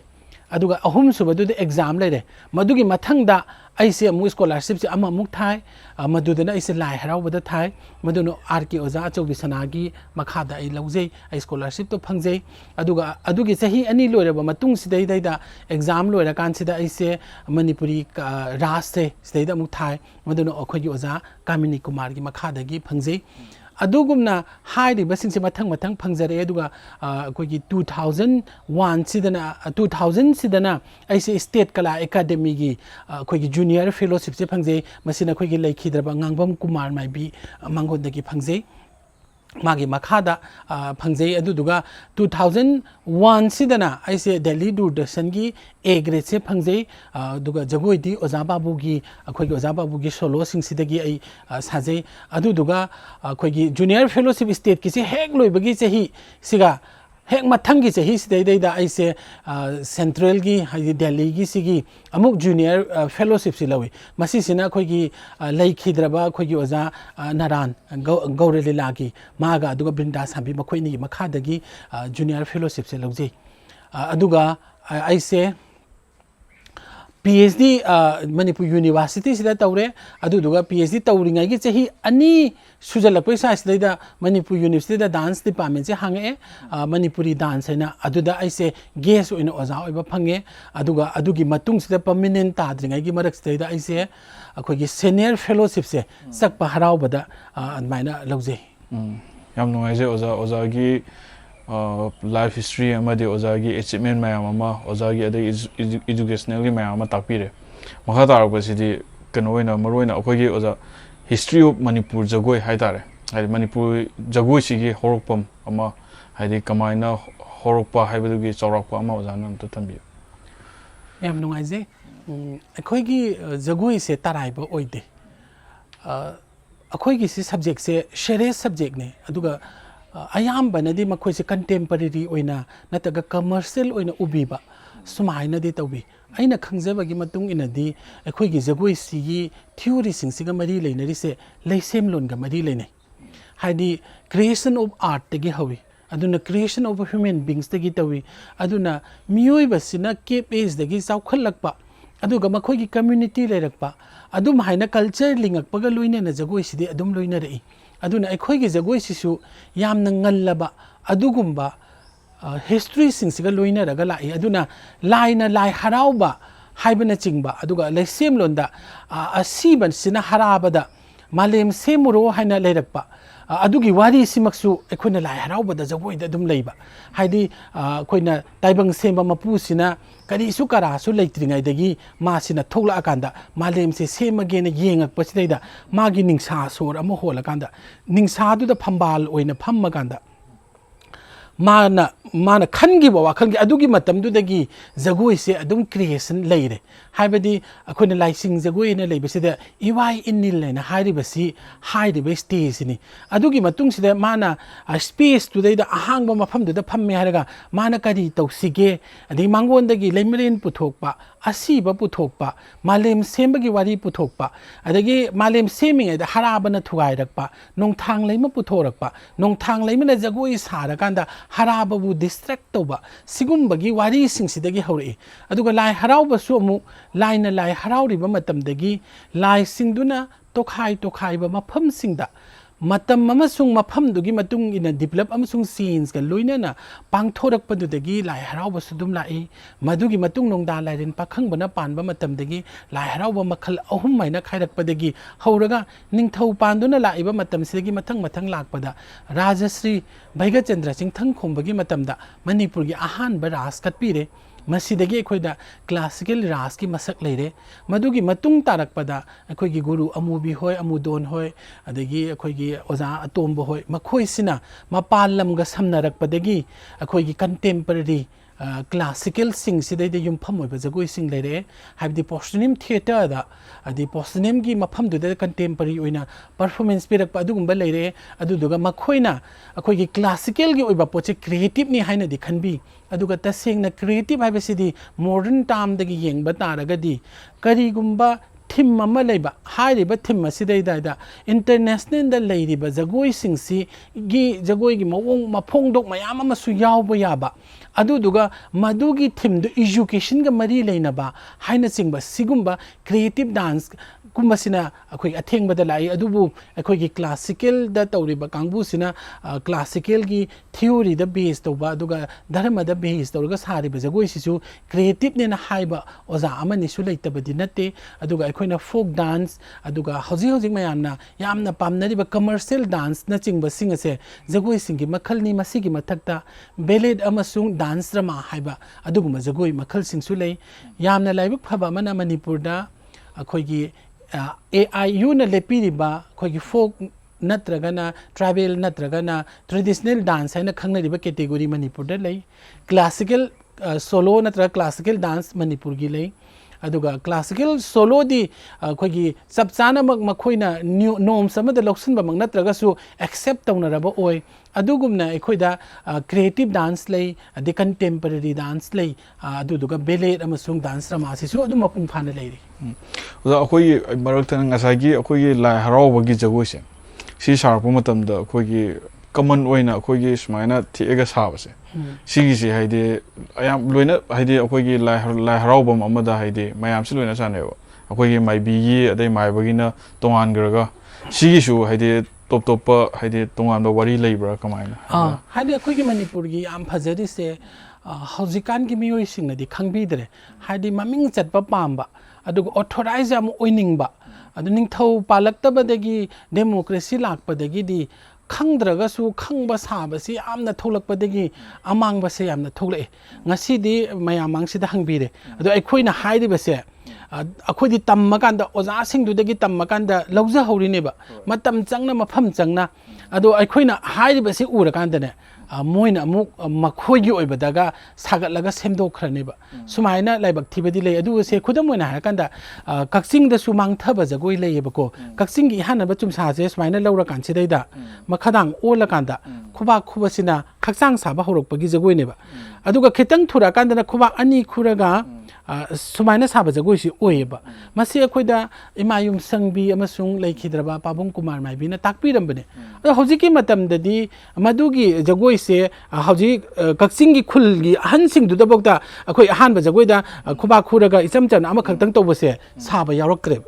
ꯑꯗꯨꯒ 3ꯁꯨꯕꯗꯨꯗ ꯑꯦꯛꯖꯥꯝ ꯂꯩꯔꯦ ꯃꯗꯨꯒꯤ ꯃꯊꯪꯗ ꯑꯩꯁꯦ ꯑꯃꯨꯛ ꯁ꯭ꯀꯣꯂꯔꯁꯤꯞꯁꯦ ꯑꯃꯨꯛ ꯊꯥꯏ ꯃꯗꯨꯗꯅ ꯑꯩꯁꯦ ꯂꯥꯏ ꯍꯔꯥꯎꯕꯗ ꯊꯥꯏ ꯃꯗꯨꯅ ꯀꯦ ꯑꯣꯖꯥ ꯑꯆꯧꯕꯤ ꯁꯅꯥꯒꯤ ꯃꯈꯥꯗ ꯑꯩ ꯂꯧꯖꯩ ꯑꯩ ꯁ꯭ꯀꯣꯂꯔꯁꯤꯞꯇꯣ ꯐꯪꯖꯩ ꯑꯗꯨꯒ ꯑꯗꯨꯒꯤ ꯆꯍꯤ 2 ꯂꯣꯏꯔꯕ ꯃꯇꯨꯡꯁꯤꯗꯩꯗ ꯑꯦꯛꯖꯥꯝ ꯂꯣꯏꯔꯀꯥꯟꯁꯤꯗ ꯑꯩꯁꯦ ꯃꯅꯤꯄꯨꯔꯤ ꯔꯥꯁꯁꯦ ꯁꯤꯗꯩꯗ ꯑꯃꯨꯛ ꯊꯥꯏ ꯃꯗꯨꯅ ꯑꯩꯈꯣꯏꯒꯤ ꯑꯣꯖꯥ ꯀꯥꯃꯤꯅꯤ ꯀꯨꯃꯥꯔꯒꯤ ꯃꯈꯥꯗꯒꯤ ꯐꯪꯖꯩ ꯑꯗꯨꯒꯨꯝꯅ ꯍꯥꯏꯔꯤꯕꯁꯤꯡꯁꯦ ꯃꯊꯪ ꯐꯪꯖꯔꯛꯑꯦ ꯑꯗꯨꯒ ꯑꯩꯈꯣꯏꯒꯤ 2000 ꯁꯤꯗꯅ ꯑꯩꯁꯦ ꯁ꯭ꯇꯦꯠ ꯀꯂꯥ ꯑꯦꯀꯥꯗꯦꯃꯤꯒꯤ ꯑꯩꯈꯣꯏꯒꯤ ꯖꯨꯅꯤꯌꯔ ꯐꯦꯂꯣꯁꯤꯞꯁꯦ ꯐꯪꯖꯩ ꯃꯁꯤꯅ ꯑꯩꯈꯣꯏꯒꯤ ꯂꯩꯈꯤꯗ꯭ꯔꯕ ꯉꯥꯡꯕꯝ ꯀꯨꯃꯥꯔ ꯃꯥꯏꯕꯤ ꯃꯉꯣꯟꯗꯒꯤ ꯐꯪꯖꯩ ꯃꯥꯒꯤ ꯃꯈꯥꯗ ꯐꯪꯖꯩ ꯑꯗꯨꯗꯨꯒ 2001 ꯁꯤꯗꯅ ꯑꯩꯁꯦ ꯗꯦꯜꯂꯤ ꯗꯨꯔꯗꯔꯁꯟꯒꯤ A ꯒ꯭ꯔꯦꯗꯁꯦ ꯐꯪꯖꯩ ꯑꯗꯨꯒ ꯖꯒꯣꯏꯗꯤ ꯑꯣꯖꯥ ꯕꯥꯕꯨꯒꯤ ꯑꯩꯈꯣꯏꯒꯤ ꯑꯣꯖꯥ ꯕꯥꯕꯨꯒꯤ ꯁꯣꯂꯣꯁꯤꯡꯁꯤꯗꯒꯤ ꯑꯩ ꯁꯥꯖꯩ ꯑꯗꯨꯗꯨꯒ ꯑꯩꯈꯣꯏꯒꯤ ꯖꯨꯅꯤꯌꯔ ꯐꯦꯂꯣꯁꯤꯞ ꯁ꯭ꯇꯦꯠꯀꯤꯁꯤ ꯍꯦꯛ ꯂꯣꯏꯕꯒꯤ ꯆꯍꯤꯁꯤꯒ ꯍꯦꯛ ꯃꯊꯪꯒꯤ ꯆꯍꯤꯁꯤꯗꯩꯗ ꯑꯩꯁꯦ ꯁꯦꯟꯇ꯭ꯔꯦꯜꯒꯤ ꯍꯥꯏꯗꯤ ꯗꯦꯜꯂꯤꯒꯤꯁꯤꯒꯤ ꯑꯃꯨꯛ ꯖꯨꯅꯤꯌꯔ ꯐꯦꯂꯣꯁꯤꯞꯁꯤ ꯂꯧꯏ ꯃꯁꯤꯁꯤꯅ ꯑꯩꯈꯣꯏꯒꯤ ꯂꯩꯈꯤꯗ꯭ꯔꯕ ꯑꯩꯈꯣꯏꯒꯤ ꯑꯣꯖꯥ ꯅꯔꯥꯟ ꯒꯧꯔ ꯂꯤꯂꯥꯒꯤ ꯃꯥꯒ ꯑꯗꯨꯒ ꯕ꯭ꯔꯤꯟꯗꯥ ꯁꯥꯟꯕꯤ ꯃꯈꯣꯏꯅꯤꯒꯤ ꯃꯈꯥꯗꯒꯤ ꯖꯨꯅꯤꯌꯔ ꯐꯦꯂꯣꯁꯤꯞꯁꯦ ꯂꯧꯖꯩ ꯑꯗꯨꯒ ꯑꯩꯁꯦ PhD Manipur University sida tawre aduduga PhD tawringagi chahi 2 sujalakpai saisida Manipur University da dance department se hange Manipuri dance haina aduda aise guest oina oza oiba phange aduga adugi matung sida permanent tadringagi marak sida aise akogi senior fellowship se sakpa haraubada admaina lawje yam nungaise oza gi life history amadi ozagi achievement mayam ama ozagi adai educationally mayam ama takpire makha tarapasidi kanoina maroina akogi oza history of Manipur jagoi haitare hai Manipur jagoi sigi horokpam ama haidi kamaina horokpa haibadugi chawrakpa ama ozana amta tambi yam nungaise akogi jagoi se taraiba oide akogi si subject se serious subject ne aduga ayambanadi makoise contemporary oina nataga commercial oina ubiba sumainadi tawbi aina khangjabagi matung inadi akoigi jagoi sigi theory singsiga mari leinari se leisemlon ga mari leinai हाइदी creation of art तगी हवी अदुना creation of human beings तगी तवी अदुना मियोइबसिना केप age दगी चाउखलकपा अदुगा मखोगी कम्युनिटी लेरकपा अदुम हाइना कल्चर लिंगकपगा लोइनेना जगोइ सिदि अदुम लोइना रई अदुना अखोगी जगोइ सिसु यामना ngallaba अदुगुम्बा हिस्ट्री सिंगसिगा लोइनरगा लाई अदुना लाइना लाई हराउबा हाइबना चिंगबा अदुगा लेसेम लोंदा असीबन सिना हराबदा मालेम सेमुरो हाइना लेरकपा अदुगी वारी सिमक्सु अखोइना लाई हराउबदा जगोइदा अदुम लेबा हाइदी अखोइना ताइबंग सेमबा मपुसिना करिसु करासु लेत्रिङाइदगी मासिना थोक्लाकान्दा मालेमसे सेमगेना येंगकपसिदैदा मागी निंसा सोर अमा होलाकान्दा निंसादुदा फम्बाल ओइना फम्मकान्दा माना खनगिबा वाखलगी अदुगी मतमदुदगी जगोइ से अदुम क्रिएशन लेरे हाइबदी अखोइना लाइसिंग जगोइना लेबसिदा इवाई इनिल लेना हाइरिबसी हाइरिबे स्टेजनी अदुगी मतुंगसिदा माना स्पेस तुदैदा अहांगबा मफमदुदा फम्मे हारगा माना करी तौसिगे अदि मांगोंदगी लेमरेन पुथोकपा असीबा पुथोकपा मालेम सेमबगी वारी पुथोकपा अदगी मालेम सेमिङैदा हराबना थुगाइरकपा नोंथांग लेम पुथोरकपा नोंथांग लेमना जगोइ सारकान्दा हराबबु डिस्ट्रैक्ट तौबा सिगुम्बगी वारी सिंगसिदगी हौरई अदुगा लाई हराउबसु अमु लाइना लाई हराउरिबा मतमदगी लाई सिंगदुना तोखाई तोखाइबा मफम सिंगदा मतम अमसुंग मफमदुगी मतुंग इन डेवलप अमसुंग सीन्स का लोइनना पांगथोरकपदुदगी लाई हराउबसु दुम लाई मदुगी मतुंग नोंदा लाइरेन पाखंगबना पानबा मतमदगी लाई हराउबा मखल अहुम माइना खाइरकपदगी हौरगा निंगथौ पांदुना लाइबा मतमसिदगी मथंग मथंग लाकपदा राजश्री भैगचंद्र सिंह थंगखोंबगी मतमदा मणिपुरगी अहानबा रास कटपीरे मसीदगी अखोइदा क्लासिकल रास की मसक लेरे मदुगी मतुंग तारकपदा अखोइगी गुरु अमुबी होय अमुदोन होय अदगी अखोइगी ओजा अतोंब होय मखोइसिना मपाल लमगा समनरकपदगी अखोइगी कंटेम्पररी क्लासिकल सिंग सिदैदा युमफम ओइबा जगोइ सिंग लेरे हाइबदी पोस्टनिम थिएटर दा अदि पोस्टनिम की मफम दुदा कंटेम्पररी ओइना परफॉर्मेंस पिरकपा अदुगुम्बा लेरे अदुदुगा मखोइना अखोइगी क्लासिकल की ओइबा पोचे क्रिएटिव नि हाइना दि खनबी अदुगा तसेंगना क्रिएटिव हाइबसिदी मॉडर्न टाइम दगी येंगबा तारगदी करिगुम्बा थीम अमा लेबा हाइरिबा थीम असिदैदा इंटरनेशनल दा लेरिबा जगोइ सिंगसी गी जगोइ गी मवोंग मफोंगदोक मयाम अमसु यावबा याबा अदुदुगा मदुगी थीम दु एजुकेशन गा मरी लेनबा हाइना चिंगबा सिगुम्बा क्रिएटिव डांस कुंबसिना अखोइ अथेंगबदा लाई अदुबु अखोइगी क्लासिकल दा तौरिबा कांगबुसिना क्लासिकल की थ्योरी दा बेस तौबा अदुगा धर्म दा बेस तौरगा सारिबा जगोइ सिसु क्रिएटिव नेना हाइबा ओजा अमनिसु लेतबदि नते अदुगा अखोइना फोक डांस अदुगा हौजी हौजी मयामना यामना पामनरिबा कमर्शियल डांस ना चिंगबा सिंगसे जगोइ सिंगी मखलनी मसिगी मथक्ता बेलेड अमसुंग डांस ड्रामा हाइबा अदुगुमा जगोइ मखल सिंगसु लेइ यामना लाइबक फबा मना मणिपुरदा अखोइगी AIU ना लेपीरिबा अखोइगी फोक नत्रगना ट्राइबल नत्रगना ट्रेडिशनल डांस है खंगनरिबा कैटेगरी मणिपुर लई क्लासिकल सोलो नत्र क्लासिकल डांस मणिपुर की लई अदुगा क्लासिकल सोलो दी अखोइगी सब चानमक मखोइना नॉर्म्स अमदा लौसनबमक नत्रगसु एक्सेप्ट तौनरबा ओय अदुगुमना अखोइदा क्रिएटिव डांस लई अदि कंटेम्पररी डांस लई अदुदुगा बेलेट अमसुंग डांस रमासिसु अदु मपुंग फाना लेरि ओदा अखोइगी मरक्तन ngasagi अखोइगी लाई हरावबगी जगोइसे सी सारपो मतमदा अखोइगी कमन ओइना अखोइगी सुमाइना थिएगा साबसे सिगिसे हाइदे अयाम लोइना हाइदे अखोइगी लाई हरावबम अमदा हाइदे मयामसे लोइना सानेबो अखोइगी माइबीगी अदै माइबगिना तोंगानग्रगा सिगिसु हाइदे टॉप टॉप हाइदे तोंगानबा वारी लेब्रा कमाइना हाइदे अखोइगी मणिपुरगी आम फजरिसे हौजिकान की मियोइ सिंगनदि खंगबीदरे हाइदे ममिंग चटपा पाम्बा अदुग ऑथोराइज आम ओइनिंगबा अदु निंगथौ पालक्तबदगी डेमोक्रेसी लाकपदगी खंद्रगसु खंगबा साबसी आमना थोलकपदगी अमांगबसे आमना थोलए ngасidi mayamangsida hangbire ado aikoina hairibase अखोदी तम्मकांदा ओजा सिंगदुदगी तम्मकांदा लौजा हौरिनेबा मतम चंगना मफम चंगना अदो अखोइना हाइरिबसे उरकांदने मोइना अमुक मखोइगी ओइबदागा सागतलगा सेमदोखरनेबा सुमाइना लाइबक थिबदी ले अदु से खुदम मोइना हारकांदा कक्सिंगदसु मांगथबा जगोइ लेयेबको कक्सिंगी हानबा चुमसाजे सुमाइना लौरकांसिदैदा मखदांग ओलकांदा खुबा खुबसिना खक्सांग साबा हौरकपगी जगोइनेबा अदुगा खितंग थुराकांदना खुबा अनि खुरगा ꯁꯨꯃꯥꯏꯅ ꯁꯥꯕ ꯖꯒꯣꯏꯁꯤ ꯑꯣꯏꯌꯦꯕ ꯃꯁꯤ ꯑꯩꯈꯣꯏꯗ ꯏꯃꯥꯌꯨꯝ ꯁꯪꯕꯤ ꯑꯃꯁꯨꯡ ꯂꯩꯈꯤꯗ꯭ꯔꯕ ꯄꯥꯕꯨꯡ ꯀꯨꯃꯥꯔ ꯃꯥꯏꯕꯤꯅ ꯇꯥꯛꯄꯤꯔꯝꯕꯅꯦ ꯑꯗꯣ ꯍꯧꯖꯤꯛꯀꯤ ꯃꯇꯝꯗꯗꯤ ꯃꯗꯨꯒꯤ ꯖꯒꯣꯏꯁꯦ ꯍꯧꯖꯤꯛ ꯀꯛꯆꯤꯡꯒꯤ ꯈꯨꯜꯒꯤ ꯑꯍꯟꯁꯤꯡꯗꯨꯗꯐꯥꯎꯗ ꯑꯩꯈꯣꯏ ꯑꯍꯥꯟꯕ ꯖꯒꯣꯏꯗ ꯈꯨꯕꯥꯛ ꯈꯨꯔꯒ ꯏꯆꯝ ꯆꯝꯅ ꯑꯃꯈꯛꯇꯪ ꯇꯧꯕꯁꯦ ꯁꯥꯕ ꯌꯥꯎꯔꯛꯇ꯭ꯔꯦꯕ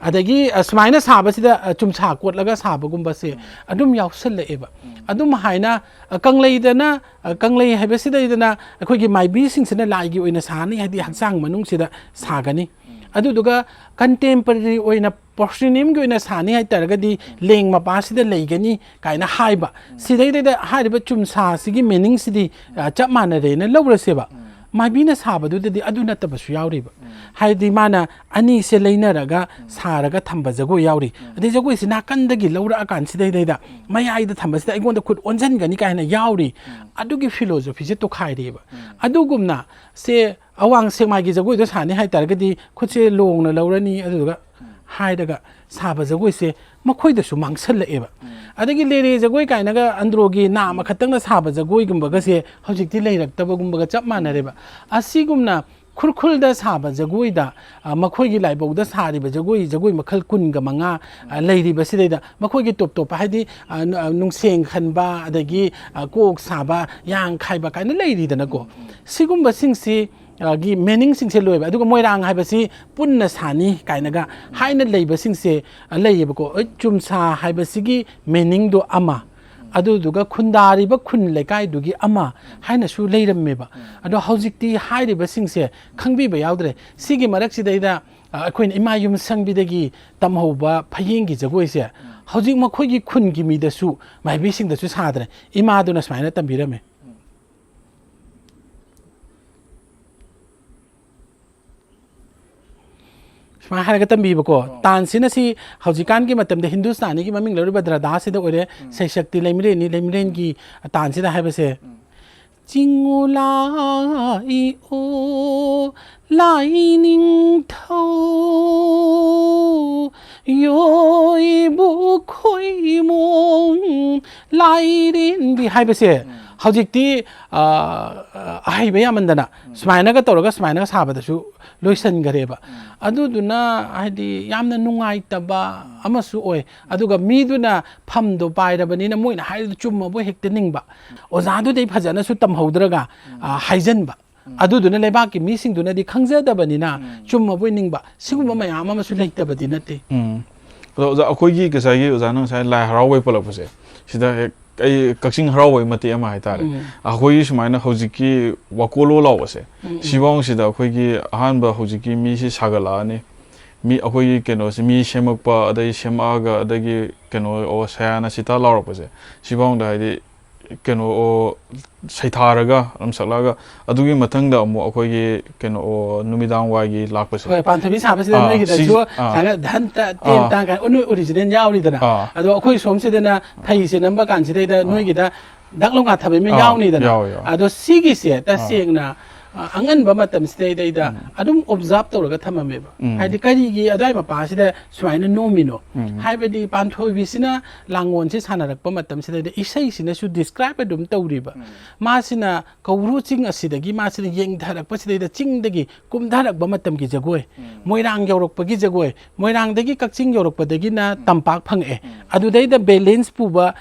ꯑꯗꯒꯤ ꯁꯨꯃꯥꯏꯅ ꯁꯥꯕꯁꯤꯗ ꯆꯨꯝꯁꯥ ꯀꯣꯠꯂꯒ ꯁꯥꯕꯒꯨꯝꯕꯁꯦ ꯑꯗꯨꯝ ꯌꯥꯎꯁꯜꯂꯛꯑꯦꯕ ꯑꯗꯨꯝ ꯍꯥꯏꯅ ꯀꯪꯂꯩ ꯍꯥꯏꯕꯁꯤꯗꯩꯗꯅ ꯑꯩꯈꯣꯏꯒꯤ ꯃꯥꯏꯕꯤꯁꯤꯡꯁꯤꯅ ꯂꯥꯏꯒꯤ ꯑꯣꯏꯅ ꯁꯥꯅꯤ ꯍꯥꯏꯗꯤ ꯍꯛꯆꯥꯡ ꯃꯅꯨꯡꯁꯤꯗ ꯁꯥꯒꯅꯤ ꯑꯗꯨꯗꯨꯒ ꯀꯟꯇꯦꯝꯄꯔꯔꯤ ꯑꯣꯏꯅ ꯄꯣꯔꯁꯤꯅꯤꯌꯝꯒꯤ ꯑꯣꯏꯅ ꯁꯥꯅꯤ ꯍꯥꯏꯇꯥꯔꯒꯗꯤ ꯂꯦꯡ ꯃꯄꯥꯁꯤꯗ ꯂꯩꯒꯅꯤ ꯀꯥꯏꯅ ꯍꯥꯏꯕ ꯁꯤꯗꯩꯗ ꯍꯥꯏꯔꯤꯕ ꯆꯨꯝꯁꯥꯁꯤꯒꯤ ꯃꯤꯅꯤꯡꯁꯤꯗꯤ ꯆꯞ ꯃꯥꯟꯅꯔꯦꯅ ꯂꯧꯔꯁꯦꯕ ꯃꯥꯏꯕꯤꯅ ꯁꯥꯕꯗꯨꯗꯗꯤ ꯑꯗꯨ ꯅꯠꯇꯕꯁꯨ ꯌꯥꯎꯔꯤꯕ ꯍꯥꯏꯗꯤ ꯃꯥꯅ ꯑꯅꯤꯁꯦ ꯂꯩꯅꯔꯒ ꯁꯥꯔꯒ ꯊꯝꯕ ꯖꯒꯣꯏ ꯌꯥꯎꯔꯤ ꯑꯗꯩ ꯖꯒꯣꯏꯁꯤ ꯅꯥꯀꯟꯗꯒꯤ ꯂꯧꯔꯛꯑꯀꯥꯟꯁꯤꯗꯩꯗ ꯃꯌꯥꯏꯗ ꯊꯝꯕꯁꯤꯗ ꯑꯩꯉꯣꯟꯗ ꯈꯨꯠ ꯑꯣꯟꯁꯤꯟꯒꯅꯤ ꯀꯥꯏꯅ ꯌꯥꯎꯔꯤ ꯑꯗꯨꯒꯤ ꯐꯤꯂꯣꯁꯣꯐꯤꯁꯦ ꯇꯣꯈꯥꯏꯔꯦꯕ ꯑꯗꯨꯒꯨꯝꯅ ꯁꯦ ꯑꯋꯥꯡ ꯁꯦꯛꯃꯥꯏꯒꯤ ꯖꯒꯣꯏꯗꯣ ꯁꯥꯅꯤ ꯍꯥꯏꯇꯥꯔꯒꯗꯤ ꯈꯨꯠꯁꯦ ꯂꯣꯡꯅ ꯂꯧꯔꯅꯤ ꯑꯗꯨꯗꯨꯒ ꯍꯥꯏꯔꯒ ꯁꯥꯕ ꯖꯒꯣꯏꯁꯦ ꯃꯈꯣꯏꯗꯁꯨ ꯃꯥꯡꯁꯜꯂꯛꯑꯦꯕ ꯑꯗꯒꯤ ꯂꯦꯔꯦ ꯖꯒꯣꯏ ꯀꯥꯏꯅꯒ ꯑꯟꯗ꯭ꯔꯣꯒꯤ ꯅꯥꯝ ꯈꯛꯇꯪꯅ ꯁꯥꯕ ꯖꯒꯣꯏꯒꯨꯝꯕꯒꯁꯦ ꯍꯧꯖꯤꯛꯇꯤ ꯂꯩꯔꯛꯇꯕꯒꯨꯝꯕꯒ ꯆꯞ ꯃꯥꯟꯅꯔꯦꯕ ꯑꯁꯤꯒꯨꯝꯅ ꯈꯨꯔꯈꯨꯜꯗ ꯁꯥꯕ ꯖꯒꯣꯏꯗ ꯃꯈꯣꯏꯒꯤ ꯂꯥꯏꯕꯧꯗ ꯁꯥꯔꯤꯕ ꯖꯒꯣꯏ ꯃꯈꯜ 15 ꯂꯩꯔꯤꯕꯁꯤꯗꯩꯗ ꯃꯈꯣꯏꯒꯤ ꯇꯣꯞ ꯇꯣꯞꯄ ꯍꯥꯏꯗꯤ ꯅꯨꯡꯁꯦꯡ ꯈꯟꯕ ꯑꯗꯒꯤ ꯀꯣꯛ ꯁꯥꯕ ꯌꯥꯡ ꯈꯥꯏꯕ ꯀꯥꯏꯅ ꯂꯩꯔꯤꯗꯅꯀꯣ ꯁꯤꯒꯨꯝꯕꯁꯤꯡꯁꯤ ꯒꯤ ꯃꯤꯅꯤꯡꯁꯤꯡꯁꯦ ꯂꯣꯏꯕ ꯑꯗꯨꯒ ꯃꯣꯏꯔꯥꯡ ꯍꯥꯏꯕꯁꯤ ꯄꯨꯟꯅ ꯁꯥꯅꯤ ꯀꯥꯏꯅꯒ ꯍꯥꯏꯅ ꯂꯩꯕꯁꯤꯡꯁꯦ ꯂꯩꯌꯦꯕꯀꯣ ꯆꯨꯝꯁꯥ ꯍꯥꯏꯕꯁꯤꯒꯤ ꯃꯤꯅꯤꯡꯗꯣ ꯑꯃ ꯑꯗꯨꯗꯨꯒ ꯈꯨꯟꯗꯥꯔꯤꯕ ꯈꯨꯟ ꯂꯩꯀꯥꯏꯗꯨꯒꯤ ꯑꯃ ꯍꯥꯏꯅꯁꯨ ꯂꯩꯔꯝꯃꯦꯕ ꯑꯗꯣ ꯍꯧꯖꯤꯛꯇꯤ ꯍꯥꯏꯔꯤꯕꯁꯤꯡꯁꯦ ꯈꯪꯕꯤꯕ ꯌꯥꯎꯗ꯭ꯔꯦ ꯁꯤꯒꯤ ꯃꯔꯛꯁꯤꯗꯩꯗ ꯑꯩꯈꯣꯏꯅ ꯏꯃꯥꯌꯨꯝ ꯁꯪꯕꯤꯗꯒꯤ ꯇꯝꯍꯧꯕ ꯐꯌꯦꯡꯒꯤ ꯖꯒꯣꯏꯁꯦ ꯍꯧꯖꯤꯛ ꯃꯈꯣꯏꯒꯤ ꯈꯨꯟꯒꯤ ꯃꯤꯗꯁꯨ ꯃꯥꯏꯕꯤꯁꯤꯡꯗꯁꯨ ꯁꯥꯗ꯭ꯔꯦ ꯏꯃꯥꯗꯨꯅ ꯁꯨꯃꯥꯏꯅ ꯇꯝꯕꯤꯔꯝꯃꯦ ꯁꯨꯃꯥꯏꯅ ꯍꯥꯏꯔꯒ ꯇꯝꯕꯤꯕꯀꯣ ꯇꯥꯟꯁꯤꯅ ꯁꯤ ꯍꯧꯖꯤꯛꯀꯥꯟꯒꯤ ꯃꯇꯝꯗ ꯍꯤꯟꯗꯨꯁꯇꯥꯅꯤꯒꯤ ꯃꯃꯤꯡ ꯂꯧꯔꯤꯕ ꯗ꯭ꯔꯗꯥꯁꯤꯗ ꯑꯣꯏꯔꯦ ꯁꯩꯁꯛꯇꯤ ꯂꯩꯃꯔꯦꯟꯅꯤ ꯂꯩꯃꯔꯦꯟꯒꯤ ꯇꯥꯟꯁꯤꯗ ꯍꯥꯏꯕꯁꯦ ꯆꯤꯡꯉꯨ ꯂꯥꯏ ꯑꯣ ꯂꯥꯏ ꯅꯤꯡꯊꯧ ꯌꯣꯏꯕꯨ ꯈꯣꯏꯃꯣꯡ ꯂꯥꯏꯔꯦꯟꯕꯤ ꯍꯥꯏꯕꯁꯦ ꯍꯧꯖꯤꯛꯇꯤ ꯑꯍꯩꯕ ꯌꯥꯝꯃꯟꯗꯅ ꯁꯨꯃꯥꯏꯅꯒ ꯇꯧꯔꯒ ꯁꯨꯃꯥꯏꯅꯒ ꯁꯥꯕꯗꯁꯨ ꯂꯣꯏꯁꯤꯟꯈꯔꯦꯕ ꯑꯗꯨꯗꯨꯅ ꯍꯥꯏꯗꯤ ꯌꯥꯝꯅ ꯅꯨꯡꯉꯥꯏꯇꯕ ꯑꯃꯁꯨ ꯑꯣꯏ ꯑꯗꯨꯒ ꯃꯤꯗꯨꯅ ꯐꯝꯗꯣ ꯄꯥꯏꯔꯕꯅꯤ나 ꯃꯣꯏꯅ ꯍꯥꯏꯔꯤꯗꯣ ꯆꯨꯝꯃꯕꯣꯏ ꯍꯦꯛꯇ ꯅꯤꯡꯕ ꯑꯣꯖꯥꯗꯨꯗꯩ ꯐꯖꯅꯁꯨ ꯇꯝꯍꯧꯗ꯭ꯔꯒ ꯍꯥꯏꯖꯟꯕ ꯑꯗꯨꯗꯨꯅ ꯂꯩꯕꯥꯛꯀꯤ ꯃꯤꯁꯤꯡꯗꯨꯅꯗꯤ ꯈꯪꯖꯗꯕꯅꯤꯅ ꯆꯨꯝꯃꯕꯣꯏ ꯅꯤꯡꯕ ꯁꯤꯒꯨꯝꯕ ꯃꯌꯥꯝ ꯑꯃꯁꯨ ꯂꯩꯇꯕꯗꯤ ꯅꯠꯇꯦ ꯑꯗꯣ ꯑꯣꯖꯥ ꯑꯩꯈꯣꯏꯒꯤ ꯉꯁꯥꯏꯒꯤ ꯑꯣꯖꯥꯅ ꯉꯁꯥꯏ ꯂꯥꯏ ꯍꯔꯥꯎꯕꯩ ꯄꯜꯂꯛꯄꯁꯦ ꯁꯤꯗ ꯍꯦꯛ ꯑꯩ ꯀꯛꯆꯤꯡ ꯍꯔꯥꯎꯕꯩ ꯃꯇꯦꯛ ꯑꯃ ꯍꯥꯏꯇꯥꯔꯦ ꯑꯩꯈꯣꯏꯒꯤ ꯁꯨꯃꯥꯏꯅ ꯍꯧꯖꯤꯛꯀꯤ ꯋꯥꯀꯣꯜꯂꯣ ꯂꯥꯎꯕꯁꯦ ꯁꯤꯐꯥꯎꯁꯤꯗ ꯑꯩꯈꯣꯏꯒꯤ ꯑꯍꯥꯟꯕ ꯍꯧꯖꯤꯛꯀꯤ ꯃꯤꯁꯤ ꯁꯥꯒꯠꯂꯛꯑꯅꯤ ꯃꯤ ꯑꯩꯈꯣꯏꯒꯤ ꯀꯩꯅꯣꯁꯤ ꯃꯤ ꯁꯦꯝꯃꯛꯄ ꯑꯗꯩ ꯁꯦꯝꯃꯛꯑꯒ ꯑꯗꯒꯤ ꯀꯩꯅꯣ ꯁꯌꯥꯅ ꯁꯤꯇꯥ ꯂꯥꯎꯔꯛꯄꯁꯦ ꯁꯤꯐꯥꯎꯗ ꯍꯥꯏꯗꯤ ꯀꯩꯅꯣ ꯁꯩꯊꯥꯔꯒ ꯑꯗꯨꯝ ꯁꯛꯂꯛꯑꯒ ꯑꯗꯨꯒꯤ ꯃꯊꯪꯗ ꯑꯃꯨꯛ ꯑꯩꯈꯣꯏꯒꯤ ꯀꯩꯅꯣ ꯅꯨꯃꯤꯗꯥꯡ ꯋꯥꯏꯒꯤ ꯂꯥꯛꯄꯁꯦ ꯍꯣꯏ ꯄꯥꯟꯊꯕꯤ ꯁꯥꯕꯁꯤꯗ ꯅꯣꯏꯒꯤꯗꯁꯨ ꯁꯥꯏꯅ ꯙꯟꯇ ꯇꯦꯟꯇ ꯀꯥꯏꯅ ꯅꯣꯏ ꯑꯣꯔꯤꯖꯤꯅꯦꯜ ꯌꯥꯎꯔꯤꯗꯅ ꯑꯗꯣ ꯑꯩꯈꯣꯏ ꯁꯣꯝꯁꯤꯗꯅ ꯐꯩꯁꯦ ꯅꯝꯕ ꯀꯥꯟꯁꯤꯗꯩꯗ ꯅꯣꯏꯒꯤꯗ ꯗꯛꯂꯣꯡꯒꯥ ꯊꯕꯩ ꯑꯃ ꯌꯥꯎꯅꯤꯗꯅ ꯑꯗꯣ ꯁꯤꯒꯤꯁꯦ ꯇꯁꯦꯡꯅ ꯑꯉꯟꯕ ꯃꯇꯝꯁꯤꯗꯩꯗ ꯑꯗꯨꯝ ꯑꯣꯕꯖꯥꯔꯕ ꯇꯧꯔꯒ ꯊꯝꯃꯝꯃꯦꯕ ꯍꯥꯏꯗꯤ ꯀꯔꯤꯒꯤ ꯑꯗꯨꯋꯥꯏ ꯃꯄꯥꯁꯤꯗ ꯁꯨꯃꯥꯏꯅ ꯅꯣꯝꯃꯤꯅꯣ ꯍꯥꯏꯕꯗꯤ ꯄꯥꯟꯊꯣꯏꯕꯤꯁꯤꯅ ꯂꯥꯡꯒꯣꯜꯁꯦ ꯁꯥꯟꯅꯔꯛꯄ ꯃꯇꯝꯁꯤꯗꯩꯗ ꯏꯁꯩꯁꯤꯅꯁꯨ ꯗꯤꯁꯀ꯭ꯔꯥꯏꯕ ꯑꯗꯨꯝ ꯇꯧꯔꯤꯕ ꯃꯥꯁꯤꯅ ꯀꯧꯕ꯭ꯔꯨ ꯆꯤꯡ ꯑꯁꯤꯗꯒꯤ ꯃꯥꯁꯤꯅ ꯌꯦꯡꯊꯔꯛꯄꯁꯤꯗꯩꯗ ꯆꯤꯡꯗꯒꯤ ꯀꯨꯝꯊꯔꯛꯄ ꯃꯇꯝꯒꯤ ꯖꯒꯣꯏ ꯃꯣꯏꯔꯥꯡ ꯌꯧꯔꯛꯄꯒꯤ ꯖꯒꯣꯏ ꯃꯣꯏꯔꯥꯡꯗꯒꯤ ꯀꯛꯆꯤꯡ ꯌꯧꯔꯛꯄꯗꯒꯤꯅ ꯇꯝꯄꯥꯛ ꯐꯪꯉꯛꯑꯦ ꯑꯗꯨꯗꯩꯗ ꯕꯦꯂꯦꯟꯁ ꯄꯨꯕ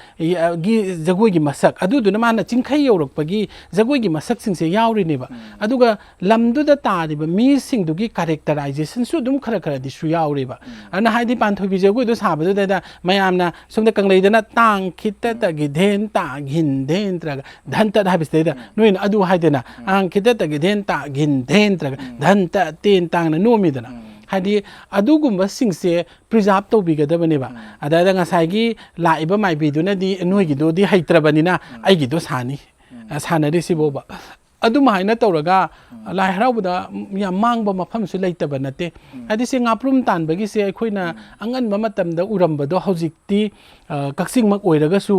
ꯒꯤ ꯖꯒꯣꯏꯒꯤ ꯃꯁꯛ ꯑꯗꯨꯗꯨꯅ ꯃꯥꯅ ꯆꯤꯡꯈꯩ ꯌꯧꯔꯛꯄꯒꯤ ꯖꯒꯣꯏꯒꯤ ꯃꯁꯛꯁꯤꯡꯁꯦ ꯌꯥꯎꯔꯤꯅꯦꯕ ꯑꯗꯨꯒ ꯂꯝꯗꯨꯗ ꯇꯥꯔꯤꯕ ꯃꯤꯁꯤꯡꯗꯨꯒꯤ ꯀꯥꯔꯦꯛꯇꯔꯥꯏꯖꯦꯁꯟꯁꯨ ꯑꯗꯨꯝ ꯈꯔꯗꯤꯁꯨ ꯌꯥꯎꯔꯦꯕ ꯑꯗꯨꯅ ꯍꯥꯏꯗꯤ ꯄꯥꯟꯊꯣꯏꯕꯤ ꯖꯒꯣꯏꯗꯣ ꯁꯥꯕꯗꯨꯗ ꯃꯌꯥꯝꯅ ꯁꯣꯝꯗ ꯀꯪꯂꯩꯗꯅ ꯇꯥꯡ ꯈꯤꯇꯇꯒꯤ ꯙꯦꯟ ꯇꯥ ꯘꯤꯟ ꯙꯦꯟ ꯇ꯭ꯔꯒ ꯙꯟꯇꯠ ꯍꯥꯏꯕꯁꯤꯗꯩꯗ ꯅꯣꯏꯅ ꯑꯗꯨ ꯍꯥꯏꯗꯅ ꯑꯥꯡ ꯈꯤꯇꯇꯒꯤ ꯙꯦꯟ ꯇꯥ ꯘꯤꯟ ꯙꯦꯟ ꯇ꯭ꯔꯒ ꯙꯟꯇ ꯇꯦꯟ ꯇꯥꯡꯅ ꯅꯣꯝꯃꯤꯗꯅ ꯍꯥꯏꯗꯤ ꯑꯗꯨꯒꯨꯝꯕꯁꯤꯡꯁꯦ ꯄ꯭ꯔꯤꯖꯥꯕ ꯇꯧꯕꯤꯒꯗꯕꯅꯦꯕ ꯑꯗꯩꯗ ꯉꯁꯥꯏꯒꯤ ꯂꯥꯛꯏꯕ ꯃꯥꯏꯕꯤꯗꯨꯅꯗꯤ ꯅꯣꯏꯒꯤꯗꯨꯗꯤ ꯍꯩꯇ꯭ꯔꯕꯅꯤꯅ ꯑꯩꯒꯤꯗꯣ ꯁꯥꯟꯅꯔꯤꯁꯤꯕꯣꯕ ꯑꯗꯨꯃꯥꯏꯅ ꯇꯧꯔꯒ ꯂꯥꯏ ꯍꯔꯥꯎꯕꯗ ꯌꯥꯝ ꯃꯥꯡꯕ ꯃꯐꯝꯁꯨ ꯂꯩꯇꯕ ꯅꯠꯇꯦ ꯍꯥꯏꯗꯤ ꯁꯤ ꯉꯥꯄ꯭ꯔꯨꯝ ꯇꯥꯟꯕꯒꯤꯁꯦ ꯑꯩꯈꯣꯏꯅ ꯑꯉꯟꯕ ꯃꯇꯝꯗ ꯎꯔꯝꯕꯗꯣ ꯍꯧꯖꯤꯛꯇꯤ ꯀꯛꯆꯤꯡꯃꯛ ꯑꯣꯏꯔꯒꯁꯨ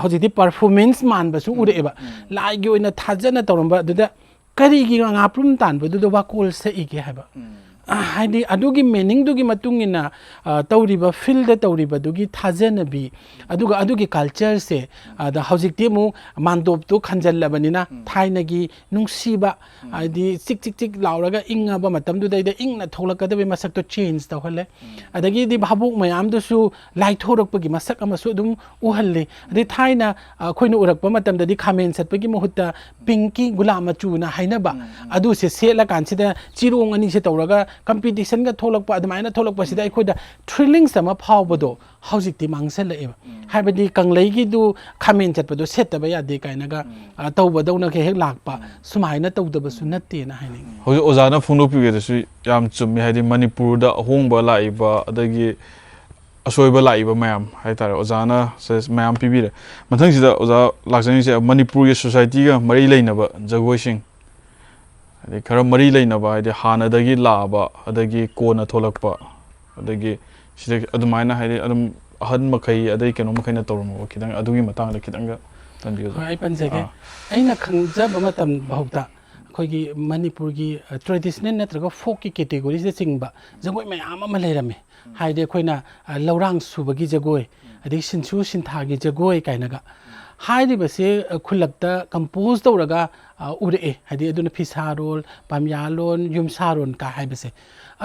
ꯍꯧꯖꯤꯛꯇꯤ ꯄꯔꯐꯣꯔꯃꯦꯟꯁ ꯃꯥꯟꯕꯁꯨ ꯎꯔꯛꯑꯦꯕ ꯂꯥꯏꯒꯤ ꯑꯣꯏꯅ ꯊꯥꯖꯅ ꯇꯧꯔꯝꯕ ꯑꯗꯨꯗ ꯀꯔꯤꯒꯤ ꯉꯥꯄ꯭ꯔꯨꯝ ꯇꯥꯟꯕꯗꯨꯗ ꯋꯥꯀꯣꯜ ꯁꯛꯏꯒꯦ ꯍꯥꯏꯕ हाइदि अदुगी मीनिंग दुगी मतुंगिना तौरिबा फील्ड तौरिबा दुगी थाजनबी अदुगा अदुगी कल्चर से द हौजिकति मु मानदोब तो खंजल्लबनिना थाइनगी नुंसीबा हाइदि चिक चिक चिक लाउरगा इंगाबा मतम दुदैदा इंगना थोलकदबे मसक तो चेंज तौहले अदगी दि भाबुक मयाम दुसु लाइथोरकपगी मसक अमसु दुम उहल्ले दि थाइना खोइनो उरकपा मतम ददि खामेन सतपगी मुहुत्ता पिंकी गुलाम मचुना हाइनबा अदु से सेला कानसिदा चिरोंग अनि से तौरगा कंपटीशन का थोलक अदमायना थोलक पसिदा अखोइदा थ्रिलिंग सम फावबदो हौजिकति मांगसलेबा हाइबदि कंगलैगी दु खामेन चतपदो सेतबा यादे काइनागा तौबदौना के हेक लाकपा सुमाइना तौदबसु नत्तेना हाइनि हौज ओजाना फोंदोपिगेदसु याम चुम्मी हाइदि मणिपुर दा होंगबा लाइबा अदगी असोइबा लाइबा मैम हाइतारे ओजाना से मैम पिबिरे मथंगसिदा ओजा लाक्सनिसे मणिपुर के सोसाइटी का मरी लेनबा जगोइसिंग अदे खरा मरी लेनबा हाइदि हानादगी लाबा अदगी कोना थोलकपा अदगी सिदे अदुमाइना हाइदि अदुम अहन मखै अदगी केनो मखैना तौरमो खिदंग अदुगी मतांग खिदंग तंबियो हाइ पंजगे अइना खंगजब मतम बहुता अखोइगी मणिपुर की ट्रेडिशनल नत्रगा फोक की कैटेगरी से चिंगबा जगोय मयाम अमा लेरमे हाइदि अखोइना लौरांग सुबगी जगोय अदि सिनसु सिनथागी जगोय काइनागा हाइरिबसे खुलक्ता कंपोज तौरगा उरे हाइदि अदुना फिसारोल पामयालोन युमसारोन का हाइबसे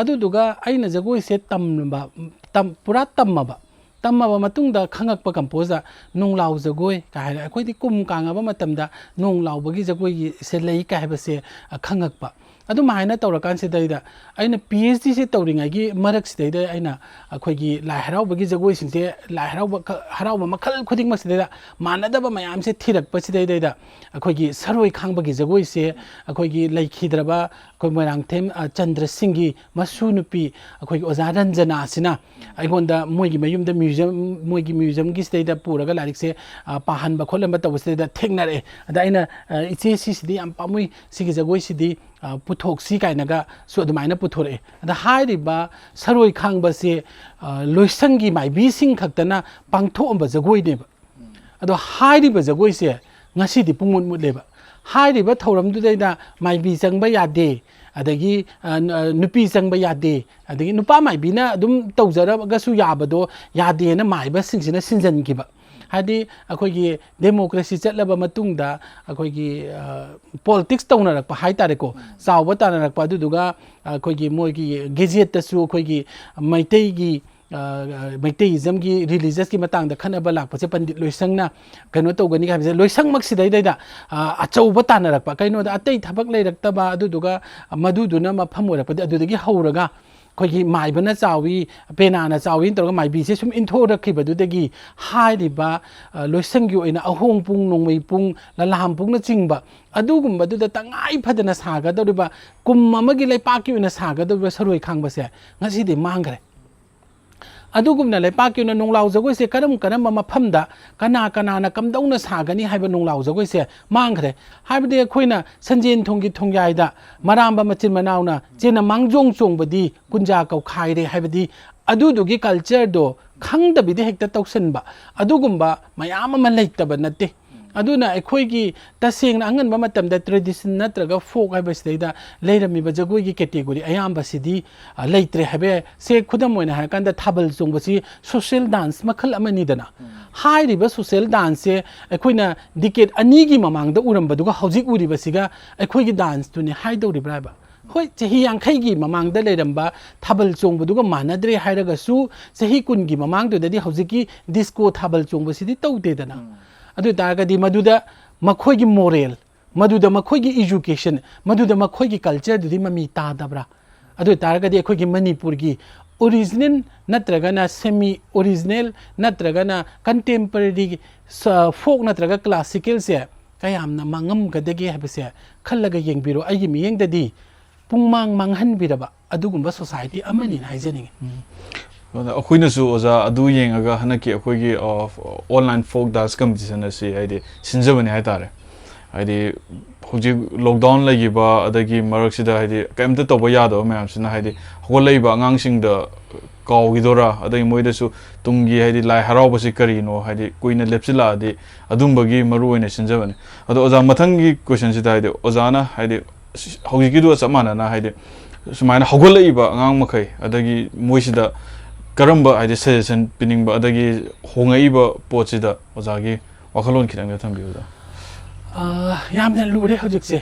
अदुदुगा अइना जगोय से तम पुरा तम्मबा मतुंगदा खंगकपा कंपोजा नोंलाव जगोय का हाइरा अखोइदि कुम कांगाबा मतमदा नोंलावबगी जगोय से लई का हाइबसे खंगकपा अदु माइना तौरकान सिदैदा अइना पीएचडी से तौरिंगागी मरक सिदैदा अइना अखोइगी लाई हरावबगी जगोय सिंसे लाई हराव मखल खुदिंग मसिदैदा मानदबा मयाम से थिरकपा सिदैदा अखोइगी सरोय खांगबगी जगोय से अखोइगी लैखिद्रबा अखोइ मोइरांगथेम चंद्र सिंगी मसु नुपी अखोइगी ओजा रंजना सिना अइगोंदा मोइगी मयुमदा म्यूजियम की सिदैदा पुरगा लारिक से पाहनबा खोलंबा तवसिदैदा थेंगनारे अदा अइना इचे सिसिदि याम पामुइ सिगी जगोय सिदि पुथोक्सी काइनागा सु अदुमाइना पुथोरे अदा हाइरिबा सरोय खांगबसे लोइसंगी माइबी सिंग खक्तना पांगथोअंबा जगोयनेबा अदो हाइरिबा जगोयसे ngasi पुंगुन मुलेबा हाइरिबा थौरमदुदैदा माइबी चंगबा यादे अदगी नुपी चंगबा यादे अदगी नुपा माइबीना अदुम तौजरगसु याबदो यादेना माइबा सिंगसिना सिंजनगिबा हादि अखोइगी डेमोक्रेसी चटलबा मतुंगदा अखोइगी पॉलिटिक्स तौनरकपा हाइतारेको चावबा तानरकपा अदुदुगा अखोइगी मोइगी गेजेट तसु अखोइगी मैतेगी मैतेइजम की रिलीजियस की मतंग खनबा लापसे पंडित लोइसंगना कनो तौगनी हाबसे लोइसंग मक्सिदैदा अचौबा तानरकपा कनो अतै थबक लेरक्तबा अदुदुगा मदुदुना मफम ओरकपदि अदुदगी हौरगा अखोइगी माइबना चावी पेनाना चावी तौरगा माइबी से सुम इंथोरखिबदुदगी हाइरिबा लोइसंगी ओइना अहोंग पुंग नोंमै पुंग ललाम पुंगना चिंगबा अदुगुम्बदुदा तंगाइ फदना सागदौरिबा कुम अमगी लेपाकी ओइना सागदौरिबा सरोय खांगबसे ngasiदि मांगरे अदुगुमना लेपाकी ओइना नोंलाव जगोयसे करम मफमदा कना कमदौना सागनी हाइबा नोंलाव जगोयसे मांगरे हाइबदि अखोइना संजेन थोंगी थोंयाइदा मरांबा मचिन मनावना चेना मांगजोंग चोंगबदी कुंजा कौखाइरे हाइबदि अदुदुगी कल्चर दो खंगदबिदि हेक्ता तौसनबा अदुगुम्बा मयाम अमा लैतबा नत्ते अदुना अखोइगी तसेंगना अंगनबा मतमदा ट्रेडिशन नत्रगा फोक हाइबसिदैदा लेरमिबा जगोइगी कैटेगरी अयामबसिदि लैत्रे हाइबे से खुदम ओइना हाकांदा थाबल चोंगबसि सोशल डांस मखल अमनिदना हाइरिबा सोशल डांस से अखोइना डिकेट अनीगी ममांगदा उरमबदुगा हौजिक उरिबसिगा अखोइगी डांस तुनि हाइदौरिब्राबा होय चही यांखैगी ममांगदा लेरंबा थाबल चोंगबदुगा मानद्रे हाइरगसु चही कुनगी ममांगदुददि हौजिकी डिस्को थाबल चोंगबसिदि तौदेदना अदु तारगदि मदुदा मखोइगी मोरल मदुदा मखोइगी एजुकेशन मदुदा मखोइगी कल्चर दुदि ममी तादबरा अदु तारगदि अखोइगी मणिपुर की ओरिजिनल नत्रगना सेमी ओरिजिनल नत्रगना कंटेम्पररी फोक नत्रगा क्लासिकल से कयामना मांगम गदगे हबसे खल्लगा येंगबिरो आइगी मियेंगददि पुंगमांग मांगहनबिरबा अदुगुम्बा सोसाइटी अमनि हाइजनिंग अखोइनसु ओजा अदु येंगागा हनकी अखोइगी ऑनलाइन फोक डांस कंपटीशन असी हाइदि सिनजबनि हाइतारे हाइदि हौजि लॉकडाउन लगिबा अदगी मरकसिदा हाइदि कैमता तोबा यादो मैमसिना हाइदि होगलैबा अंगांगसिंगदा कावगिदोरा अदगी मोइदसु तुंगी हाइदि लाई हरावबसि करिनो हाइदि कुइना लेपसिलादि अदुंबगी मरुओइना सिनजबनि अदो ओजा मथंगी क्वेश्चन सिदा हाइदि ओजाना हाइदि हौजिकिदो समानाना हाइदि sumaina hogolaiba angang makai adagi moisida karamba haide suggestion piningba adagi hongaiba pochida ozagi wakalon khidang thambiuda yamna lure hojikse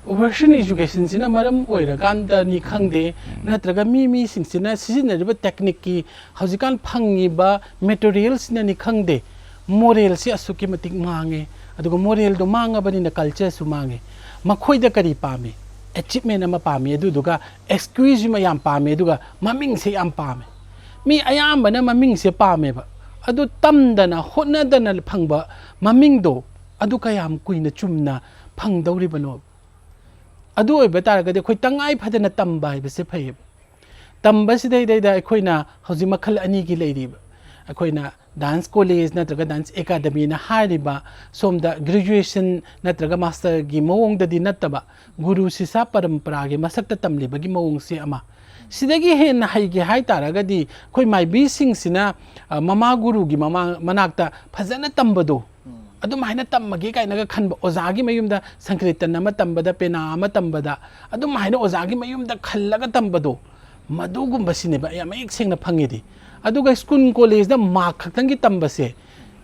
overseas education sina maram oira ganda ni khangde natraga mi singsina sisinariba technique ki hojikan phangiba materials na ni khangde moral si asuki matik mange aduga moral do manga bani na culture su mange makhoi da kari pame achievement ama pame aduga excuse ma yam pame aduga maming se yam pame mi ayam bana maming se pame ba adu tamdana hotnadana phangba maming do adu kayam kuina chumna phangdawri bano adu oi betaragade khoi tangai phadana tamba ibse phai tamba sidai dai da khoina hoji makhal ani gi leiriba khoina dance college natraga dance academy na hariba somda graduation natraga master gi mawong da di nataba guru sisa parampara gi masakta tamliba gi mawong se ama sidagi hen hai gi hai taragadi khoi mai bi sing sina mama guru gi mama manakta phajana tambado adum haina tammagi kainaga khanba ozagi mayumda sankritan nama tambada pena ama tambada adum haina ozagi mayumda khallaga tambado madugumba sineba ya mayik sengna phangidi aduga school college da mark khaktangi tambase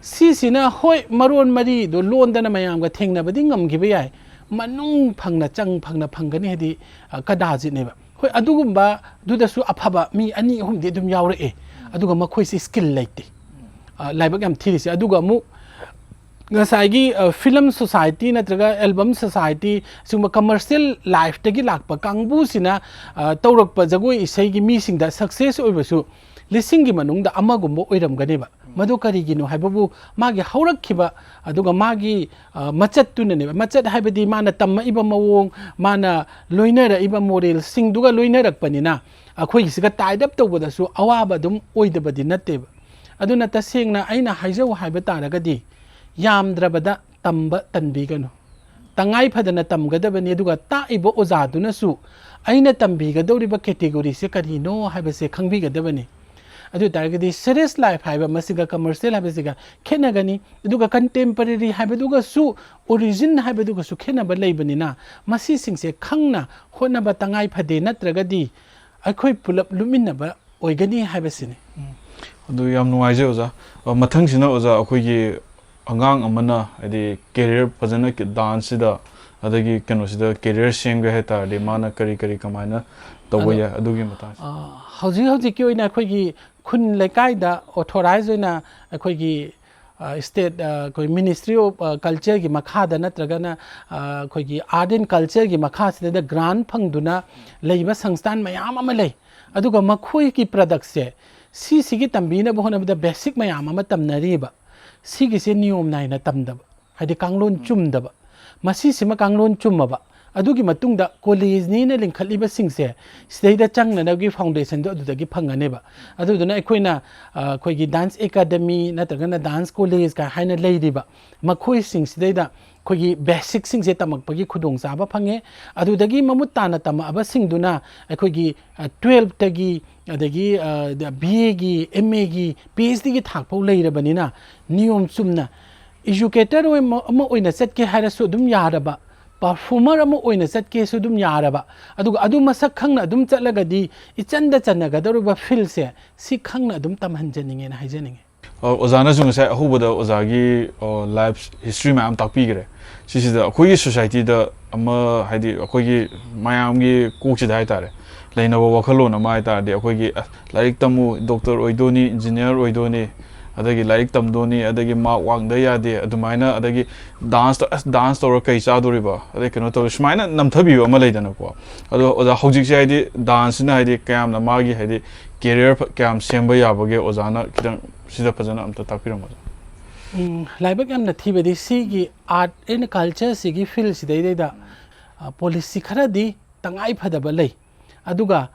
sina hoi maron mari do londana mayam ga thengna badi ngamgiba yai manung phangna chang phangna phangani hedi kadaji neba hoi adugumba dudasu aphaba mi ani humde dum yawre e aduga makhoi si skill laite laibak yam thirisi aduga mu ngasagi film society natraga album society singba commercial life tagi lakpa kangbu sina tawrakpa jagoi isai gi mi singda success oibasu lising gi manungda amagumbo oiram ganeba madu karigino haibabu magi haurakhiba aduga magi machat tunane machat haibadi mana tamma iba mawong mana loinara iba model singduga loinarak panina akhoi siga tied up tawbadasu awaba dum oidabadi natteba aduna tasengna aina haijau haiba taragadi yamdrabada tamba tanbigano tangai phadana tamgadabani aduga taibo ojadunasu aina tambigadoriba category se karino haibase khangbigadabani adu targadi serious life haiba masiga commercial haibasiga khenagani aduga contemporary haibaduga su origin haibaduga su khenaba leibanina masi singse khangna honaba tangai phade natragadi akhoi pulap luminaba oigani haibasini adu yam nuaije oza mathang sina oza akhoi angang amana adi career pajana dance da adagi kano sida career semga heta de mana kari kamaina tawya adugi mata hauji ki oina khoi gi khun lekai da authorized oina khoi gi state koi ministry of culture gi makha da natraga na khoi gi art and culture gi makha sida da grant phangduna leiba sangstan mayam ama lei aduga makhoi ki product se sigi tambina bohona da basic mayam ama tamnariba sigise niyom naina tamdaba hadi kanglon chumdaba masi sima kanglon chumaba adugi matungda college ni na lingkhaliba singse sidaida changna nagi foundation do adudagi phanganeba aduduna ekhoina khoigi dance academy natragana dance college ka haina leidiba makhoi sing sidaida khoigi basic singse tamakpagi khudong saba phange adudagi mamutana tama aba singduna ekhoigi 12 tagi adagi BA gi MA gi PhD gi thakpau leirabanina niyom chumna educator ama oina setke harasu dum yaraba performer ama oina setke su dum yaraba aduga adu masak khangna dum chatlagadi ichanda chanaga daruba feel se si khangna dum tamhanjaninge na haijaninge ozana jung sai ahubada ozagi life history ma am takpi gre sisida akhoi society da ama haidi akhoi mayam gi kokchi dai tare lainaba wakhalona ma ita de akhoi laik tamu doctor oidoni engineer oidoni adagi laik tamdoni adagi ma wangda yade adumaina adagi dance to kai chadoriba adai keno to smaina namthabi ama leidana ko ado oza hojik sai di dance na haidi kayam na magi haidi career kayam semba yabage ozana kidang sida phajana amta takpiramo laibak yam na thibedi sigi art and culture sigi field sidai da policy kharadi tangai phadaba lei aduga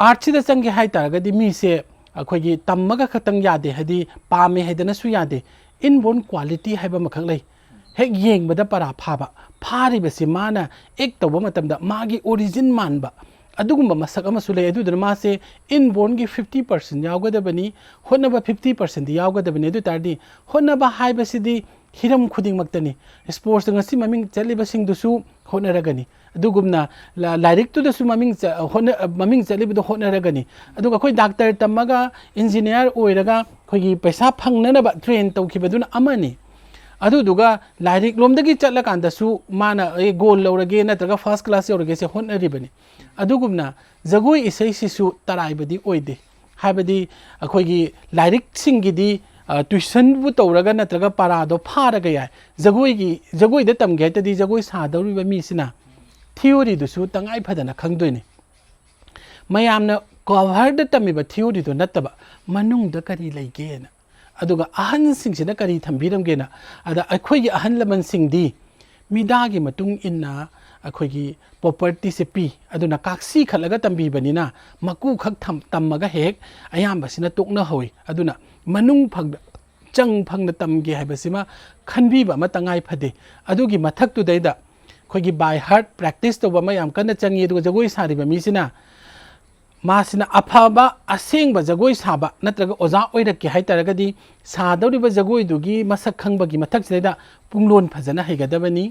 art sida changi hai taragadi mi se akhoi tammaga khatang yade hadi pame hedana su yade inborn quality haiba makhak lei hek yengbada para phaba phari basi mana ek tawba matamda magi origin manba ꯑꯗꯨꯒꯨꯝꯕ ꯃꯁꯛ ꯑꯃꯁꯨ ꯂꯩ ꯑꯗꯨꯗꯨꯅ ꯃꯥꯁꯦ ꯏꯟꯕꯣꯔꯟꯒꯤ 50% ꯌꯥꯎꯒꯗꯕꯅꯤ ꯍꯣꯠꯅꯕ 50% ꯌꯥꯎꯒꯗꯕꯅꯤ ꯑꯗꯨ ꯇꯥꯔꯗꯤ ꯍꯣꯠꯅꯕ ꯍꯥꯏꯕꯁꯤꯗꯤ ꯍꯤꯔꯝ ꯈꯨꯗꯤꯡꯃꯛꯇꯅꯤ ꯁ꯭ꯄꯣꯔꯠꯁꯇ ꯉꯁꯤ ꯃꯃꯤꯡ ꯆꯠꯂꯤꯕꯁꯤꯡꯗꯨꯁꯨ ꯍꯣꯠꯅꯔꯒꯅꯤ ꯑꯗꯨꯒꯨꯝꯅ ꯂꯥꯏꯔꯤꯛꯇꯨꯗꯁꯨ ꯃꯃꯤꯡ ꯆꯠꯂꯤꯕꯗꯣ ꯍꯣꯠꯅꯔꯒꯅꯤ ꯑꯗꯨꯒ ꯑꯩꯈꯣꯏ ꯗꯥꯛꯇꯔ ꯇꯝꯃꯒ ꯏꯟꯖꯤꯅꯤꯌꯥꯔ ꯑꯣꯏꯔꯒ ꯑꯩꯈꯣꯏꯒꯤ ꯄꯩꯁꯥ ꯐꯪꯅꯅꯕ ꯇ꯭ꯔꯦꯟ ꯇꯧꯈꯤꯕꯗꯨꯅ ꯑꯃꯅꯤ ꯑꯗꯨꯗꯨꯒ ꯂꯥꯏꯔꯤꯛ ꯂꯣꯝꯗꯒꯤ ꯆꯠꯂꯀꯥꯟꯗꯁꯨ ꯃꯥꯅ ꯒꯣꯜ ꯂꯧꯔꯒꯦ ꯅꯠꯇ꯭ꯔꯒ ꯐꯥꯔꯁ ꯀ꯭ꯂꯥꯁ ꯌꯧꯔꯒꯦꯁꯦ ꯍꯣꯠꯅꯔꯤꯕꯅꯤ ꯑꯗꯨꯒꯨꯝꯅ ꯖꯒꯣꯏ ꯏꯁꯩꯁꯤꯁꯨ ꯇꯔꯥꯏꯕꯗꯤ ꯑꯣꯏꯗꯦ ꯍꯥꯏꯕꯗꯤ ꯑꯩꯈꯣꯏꯒꯤ ꯂꯥꯏꯔꯤꯛꯁꯤꯡꯒꯤꯗꯤ ꯇ꯭ꯌꯨꯁꯟꯕꯨ ꯇꯧꯔꯒ ꯅꯠꯇ꯭ꯔꯒ ꯄꯥꯔꯥꯗꯣ ꯐꯥꯔꯒ ꯌꯥꯏ ꯖꯒꯣꯏꯗ ꯇꯝꯒꯦ ꯍꯥꯏꯇꯥꯔꯗꯤ ꯖꯒꯣꯏ ꯁꯥꯗꯧꯔꯤꯕ ꯃꯤꯁꯤꯅ ꯊꯤꯑꯣꯔꯤꯗꯨꯁꯨ ꯇꯉꯥꯏ ꯐꯗꯅ ꯈꯪꯗꯣꯏꯅꯤ ꯃꯌꯥꯝꯅ ꯀꯚꯔꯗ ꯇꯝꯃꯤꯕ ꯊꯤꯑꯣꯔꯤꯗꯣ ꯅꯠꯇꯕ ꯃꯅꯨꯡꯗ ꯀꯔꯤ ꯂꯩꯒꯦꯅ ꯑꯗꯨꯒ ꯑꯍꯟꯁꯤꯡꯁꯤꯅ ꯀꯔꯤ ꯊꯝꯕꯤꯔꯝꯒꯦꯅ ꯑꯗ ꯑꯩꯈꯣꯏꯒꯤ ꯑꯍꯜ ꯂꯃꯟꯁꯤꯡꯗꯤ ꯃꯤꯗꯥꯒꯤ ꯃꯇꯨꯡ ꯏꯟꯅ ꯑꯩꯈꯣꯏꯒꯤ ꯄ꯭ꯔꯣꯄꯔꯇꯤꯁꯦ ꯄꯤ ꯑꯗꯨꯅ ꯀꯥꯛꯁꯤ ꯈꯠꯂꯒ ꯇꯝꯕꯤꯕꯅꯤꯅ ꯃꯀꯨ ꯈꯛ ꯇꯝꯃꯒ ꯍꯦꯛ ꯑꯌꯥꯝꯕꯁꯤꯅ ꯇꯣꯛꯅꯍꯧꯏ ꯑꯗꯨꯅ ꯃꯅꯨꯡ ꯐꯪꯅ ꯆꯪ ꯐꯪꯅ ꯇꯝꯒꯦ ꯍꯥꯏꯕꯁꯤꯃ ꯈꯟꯕꯤꯕ ꯑꯃ ꯇꯉꯥꯏ ꯐꯗꯦ ꯑꯗꯨꯒꯤ ꯃꯊꯛꯇꯨꯗꯩꯗ ꯑꯩꯈꯣꯏꯒꯤ ꯕꯥꯏ ꯍꯥꯔꯠ ꯄ꯭ꯔꯦꯛꯇꯤꯁ ꯇꯧꯕ ꯑꯃ ꯌꯥꯝ ꯀꯟꯅ ꯆꯪꯉꯤ ꯑꯗꯨꯒ ꯖꯒꯣꯏ ꯁꯥꯔꯤꯕ ꯃꯤꯁꯤꯅ मासिना अफाबा असेंग जगोई साबा नत्रगा ओजा ओइरक्के हाइतारगदी सादौरिबा जगोइदुगी मसक खंगबगी मथक्सिदा पुंगलोन फजना हैगदबनी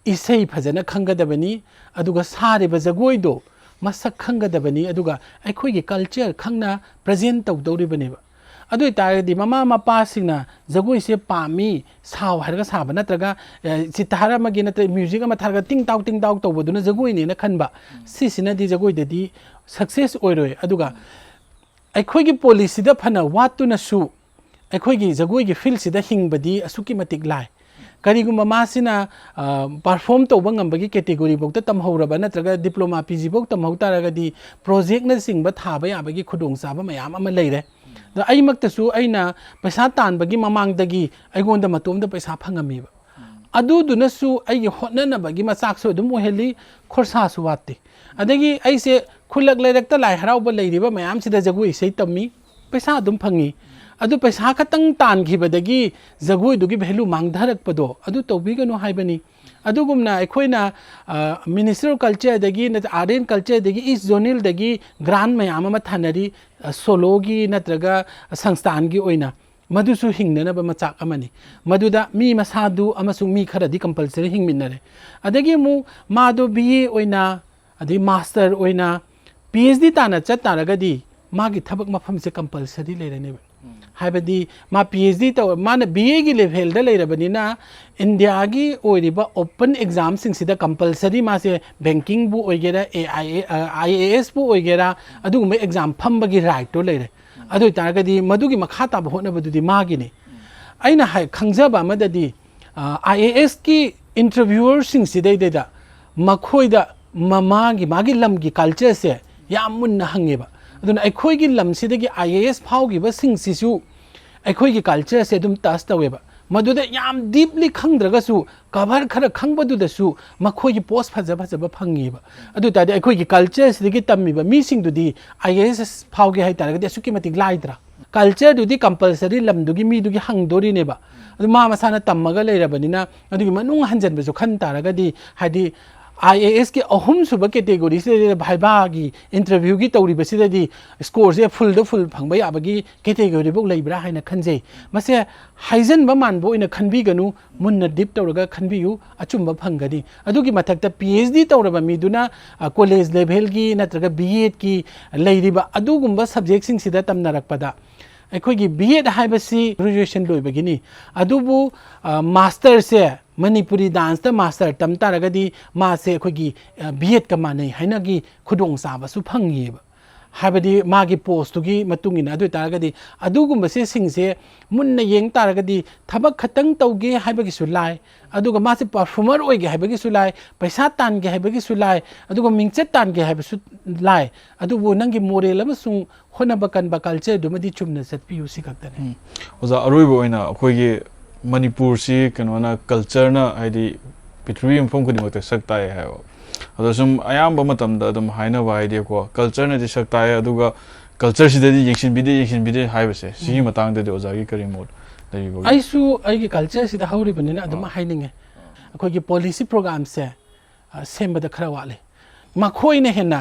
इसै फजना खंगदबनी अदुगा सारिबा जगोइदो मसक खंगदबनी अदुगा अखोइगी कल्चर खंगना प्रेजेंट तौदौरिबनेबा अदु तारगदी ममा मपासिंगना जगोइसे पामी साव हारगा साबा नत्रगा चितारा मगे नत्र म्यूजिक अमा थारगा टिंग ताउ तौबदुना जगोइनेना खनबा सिसिनादी जगोइददी सक्सेस ओइरोय अदुगा अखोइगी पॉलिसीदा फना वातुनसु अखोइगी जगोइगी फील्डसिदा हिंगबदी असुकी मतिक लाय करिगुम्बा मासिना परफॉर्म तौबा ngambagi कैटेगरी बोक्ता तमहौरबा नत्रगा डिप्लोमा पीजी बोक तमहौ तारगदी प्रोजेक्ट ना सिंगबा थाबा याबगी खुदोंग चाबा मयाम अमा लेरे दा अइमक्तसु अइना पैसा तानबगी ममांगदगी अइगोंदा मतोमदा पैसा फंगमीबा अदुदुनसु अइगी होटननबगी मचाकसु अदुम ओहेली खोरसासु वाते अदगी अइसे खुलक लेरक्ता लाई हराउबा लेरिबा मयाम सिदा जगोइ इसे तम्मी पैसा अदुम फंगी अदु पैसा खतंग तानखिबदगी जगोइदुगी भेलु मांगधरकपदो अदु तौबिगनु हाइबनी अदुगुमना अखोइना मिनिस्टर ऑफ कल्चर दगी नत आर्ट कल्चर दगी ईस्ट जोनल दगी ग्रांड मयाम अमा थानरी सोलोगी नत्रगा संस्थानगी ओइना मधुसु हिंगनब मचाक अमनी मधुदा मी मसादु अमसु मी खरदी कंपलसरी हिंगमिनरे अदगी मु मादो बीए ओइना अदि मास्टर ओइना पीएचडी ताना चतारगदी मागी थबक मफम से कंपलसरी लेरनेब हाइबदी मा पीएचडी तो माना बीए की लेवल द लेरबनिना इंडिया की ओइरिबा ओपन एग्जाम सिंगसिदा कंपलसरी मासे बैंकिंग बु ओइगेरा आईएएस बु ओइगेरा अदुगुम एग्जाम फमबगी राइट तो लेरे अदु तारगदी मधुगी मखा ताब होनबदुदी मागिनी अइना हाय खंगजबा मददी आईएएस की इंटरव्यूअर सिंगसिदैदा मखोइदा मागी लमगी कल्चर से याम मुन्ना हंगेबा अदुना अखोइगी लमसिदगी आईएएस फाउगिबा सिंगसिसु अखोइगी कल्चर से दुम टच तवेबा मदुदा याम डीपली खंगद्रगसु कवर खर खंगबदुदसु मखोइगी पोस्ट फजबा फंगेबा अदु तादि अखोइगी कल्चर सिदगी तम्मिबा मीसिंगदुदी आईएएस फाउगे हाइतारगदी असुकी मतिक लाइद्रा कल्चर दुदी कंपलसरी लमदुगी मीदुगी हंगदोरिनेबा अदु मा मसाना तम्मगा लेरबनिना अदुगी मनुंग हंजनबसु खन तारगदी हादि आईएएस के अहुम सुब कैटेगरी से भाइबा की इंटरव्यू की तौरी बसिददी स्कोर से फुल फंगबा याबगी कैटेगरी बोक लेब्रा हाइना खनजे मसे हाइजनबा मानबो इना खनबिगनु मुन्ना डिप तौरगा खनबियु अचुंबा फंगदी अदुगी मथक्ता पीएचडी तौरबा मीदुना कॉलेज लेवल की नत्रगा बीएड की लेरिबा अदुगुंबा सब्जेक्ट सिंग सिदा तमनारकपदा अखोइगी बीएड हाइबसी ग्रेजुएशन लोइबगिनी अदुबु मास्टर से मणिपुरी डांस द मास्टर तम तारगदी मासे अखोइगी बीएड का मानै हाइनागी खुदोंग साबसु फंगीबा हाबदी मागी पोस्टुगी मतुंगिना अदु तारगदी अदुगुंबसे सिंगसे मुन्ना येंग तारगदी थबक खतंग तौगे हाइबगिसु लाय अदुगा मासे परफॉर्मर ओइगे हाइबगिसु लाय पैसा तानगे हाइबगिसु लाय अदुगा मिंगचत तानगे हाइबसु लाय अदुबु नंगी मोरेल अमसुंग होनबा कनबा कल्चर दुमदी चुमना चटपियु सिखतने ओजा अरोइबो ओइना अखोइगे मणिपुर से कनोना कल्चर ना हाइदी पृथ्वी मफम खुदिमक सकताय हायो अदो सुम अयाम मतमदा अदुम हाइनबा हाइदी को कल्चर ना सकताय अदुगा कल्चर सिददी येंसिनबिदे हाइबसे सिगी मतांगदे ओजागी करी मोड लैबो आइसु आइगी कल्चर सिदा हौरिबनिना अदुम हाइनिंगे अखोइगी पॉलिसी प्रोग्राम से सेमबदा खरा वाले मखोइने हेन्ना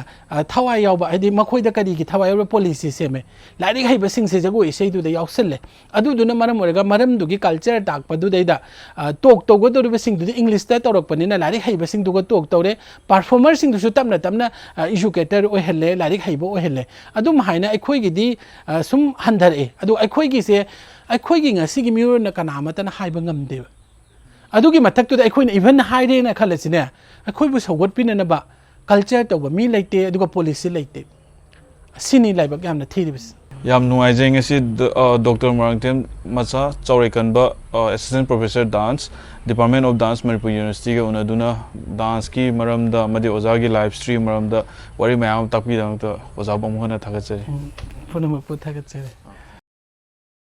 थवाई यावबा हाइदि मखोइदा करिगी थवाई यावबा पॉलिसी सेमे लाइरिक हाइबा सिंगसे जगो इसेदुदा यावसले अदुदुना मरम ओरेगा मरमदुगी कल्चर ताकपदुदैदा टॉक तौगदोरिबा सिंगदुदि इंग्लिश ता तौरकपनिना लाइरिक हाइबा सिंगदुगा टॉक तौरे परफॉर्मर सिंगदुसु तमना तमना एजुकेटर ओहेले लाइरिक हाइबा ओहेले अदुम हाइना अखोइगिदि सुम हंधरे अदु अखोइगिसे अखोइगी ngasiगी मिउरना कनामतना हाइबा ngamदेबा अदुगी मथक्तुदा अखोइना इवन हाइरेना खलसिने अखोइबु सौगटपिननबा कल्चर तब मी लेते पॉलिसी लेते सिनी लाइबक यामना थीरिबस याम नुआइजे ngasi डॉक्टर मोइरांगथेम मचा चौरैकनबा assistant professor dance department of dance Manipur university का उनदुना डांस की मरमदा मदि ओजा की लाइव स्ट्रीम मरमदा वरी मयाम ताकपि दंग तो ओजा बमहोना थागचरे पुनम पुथागचरे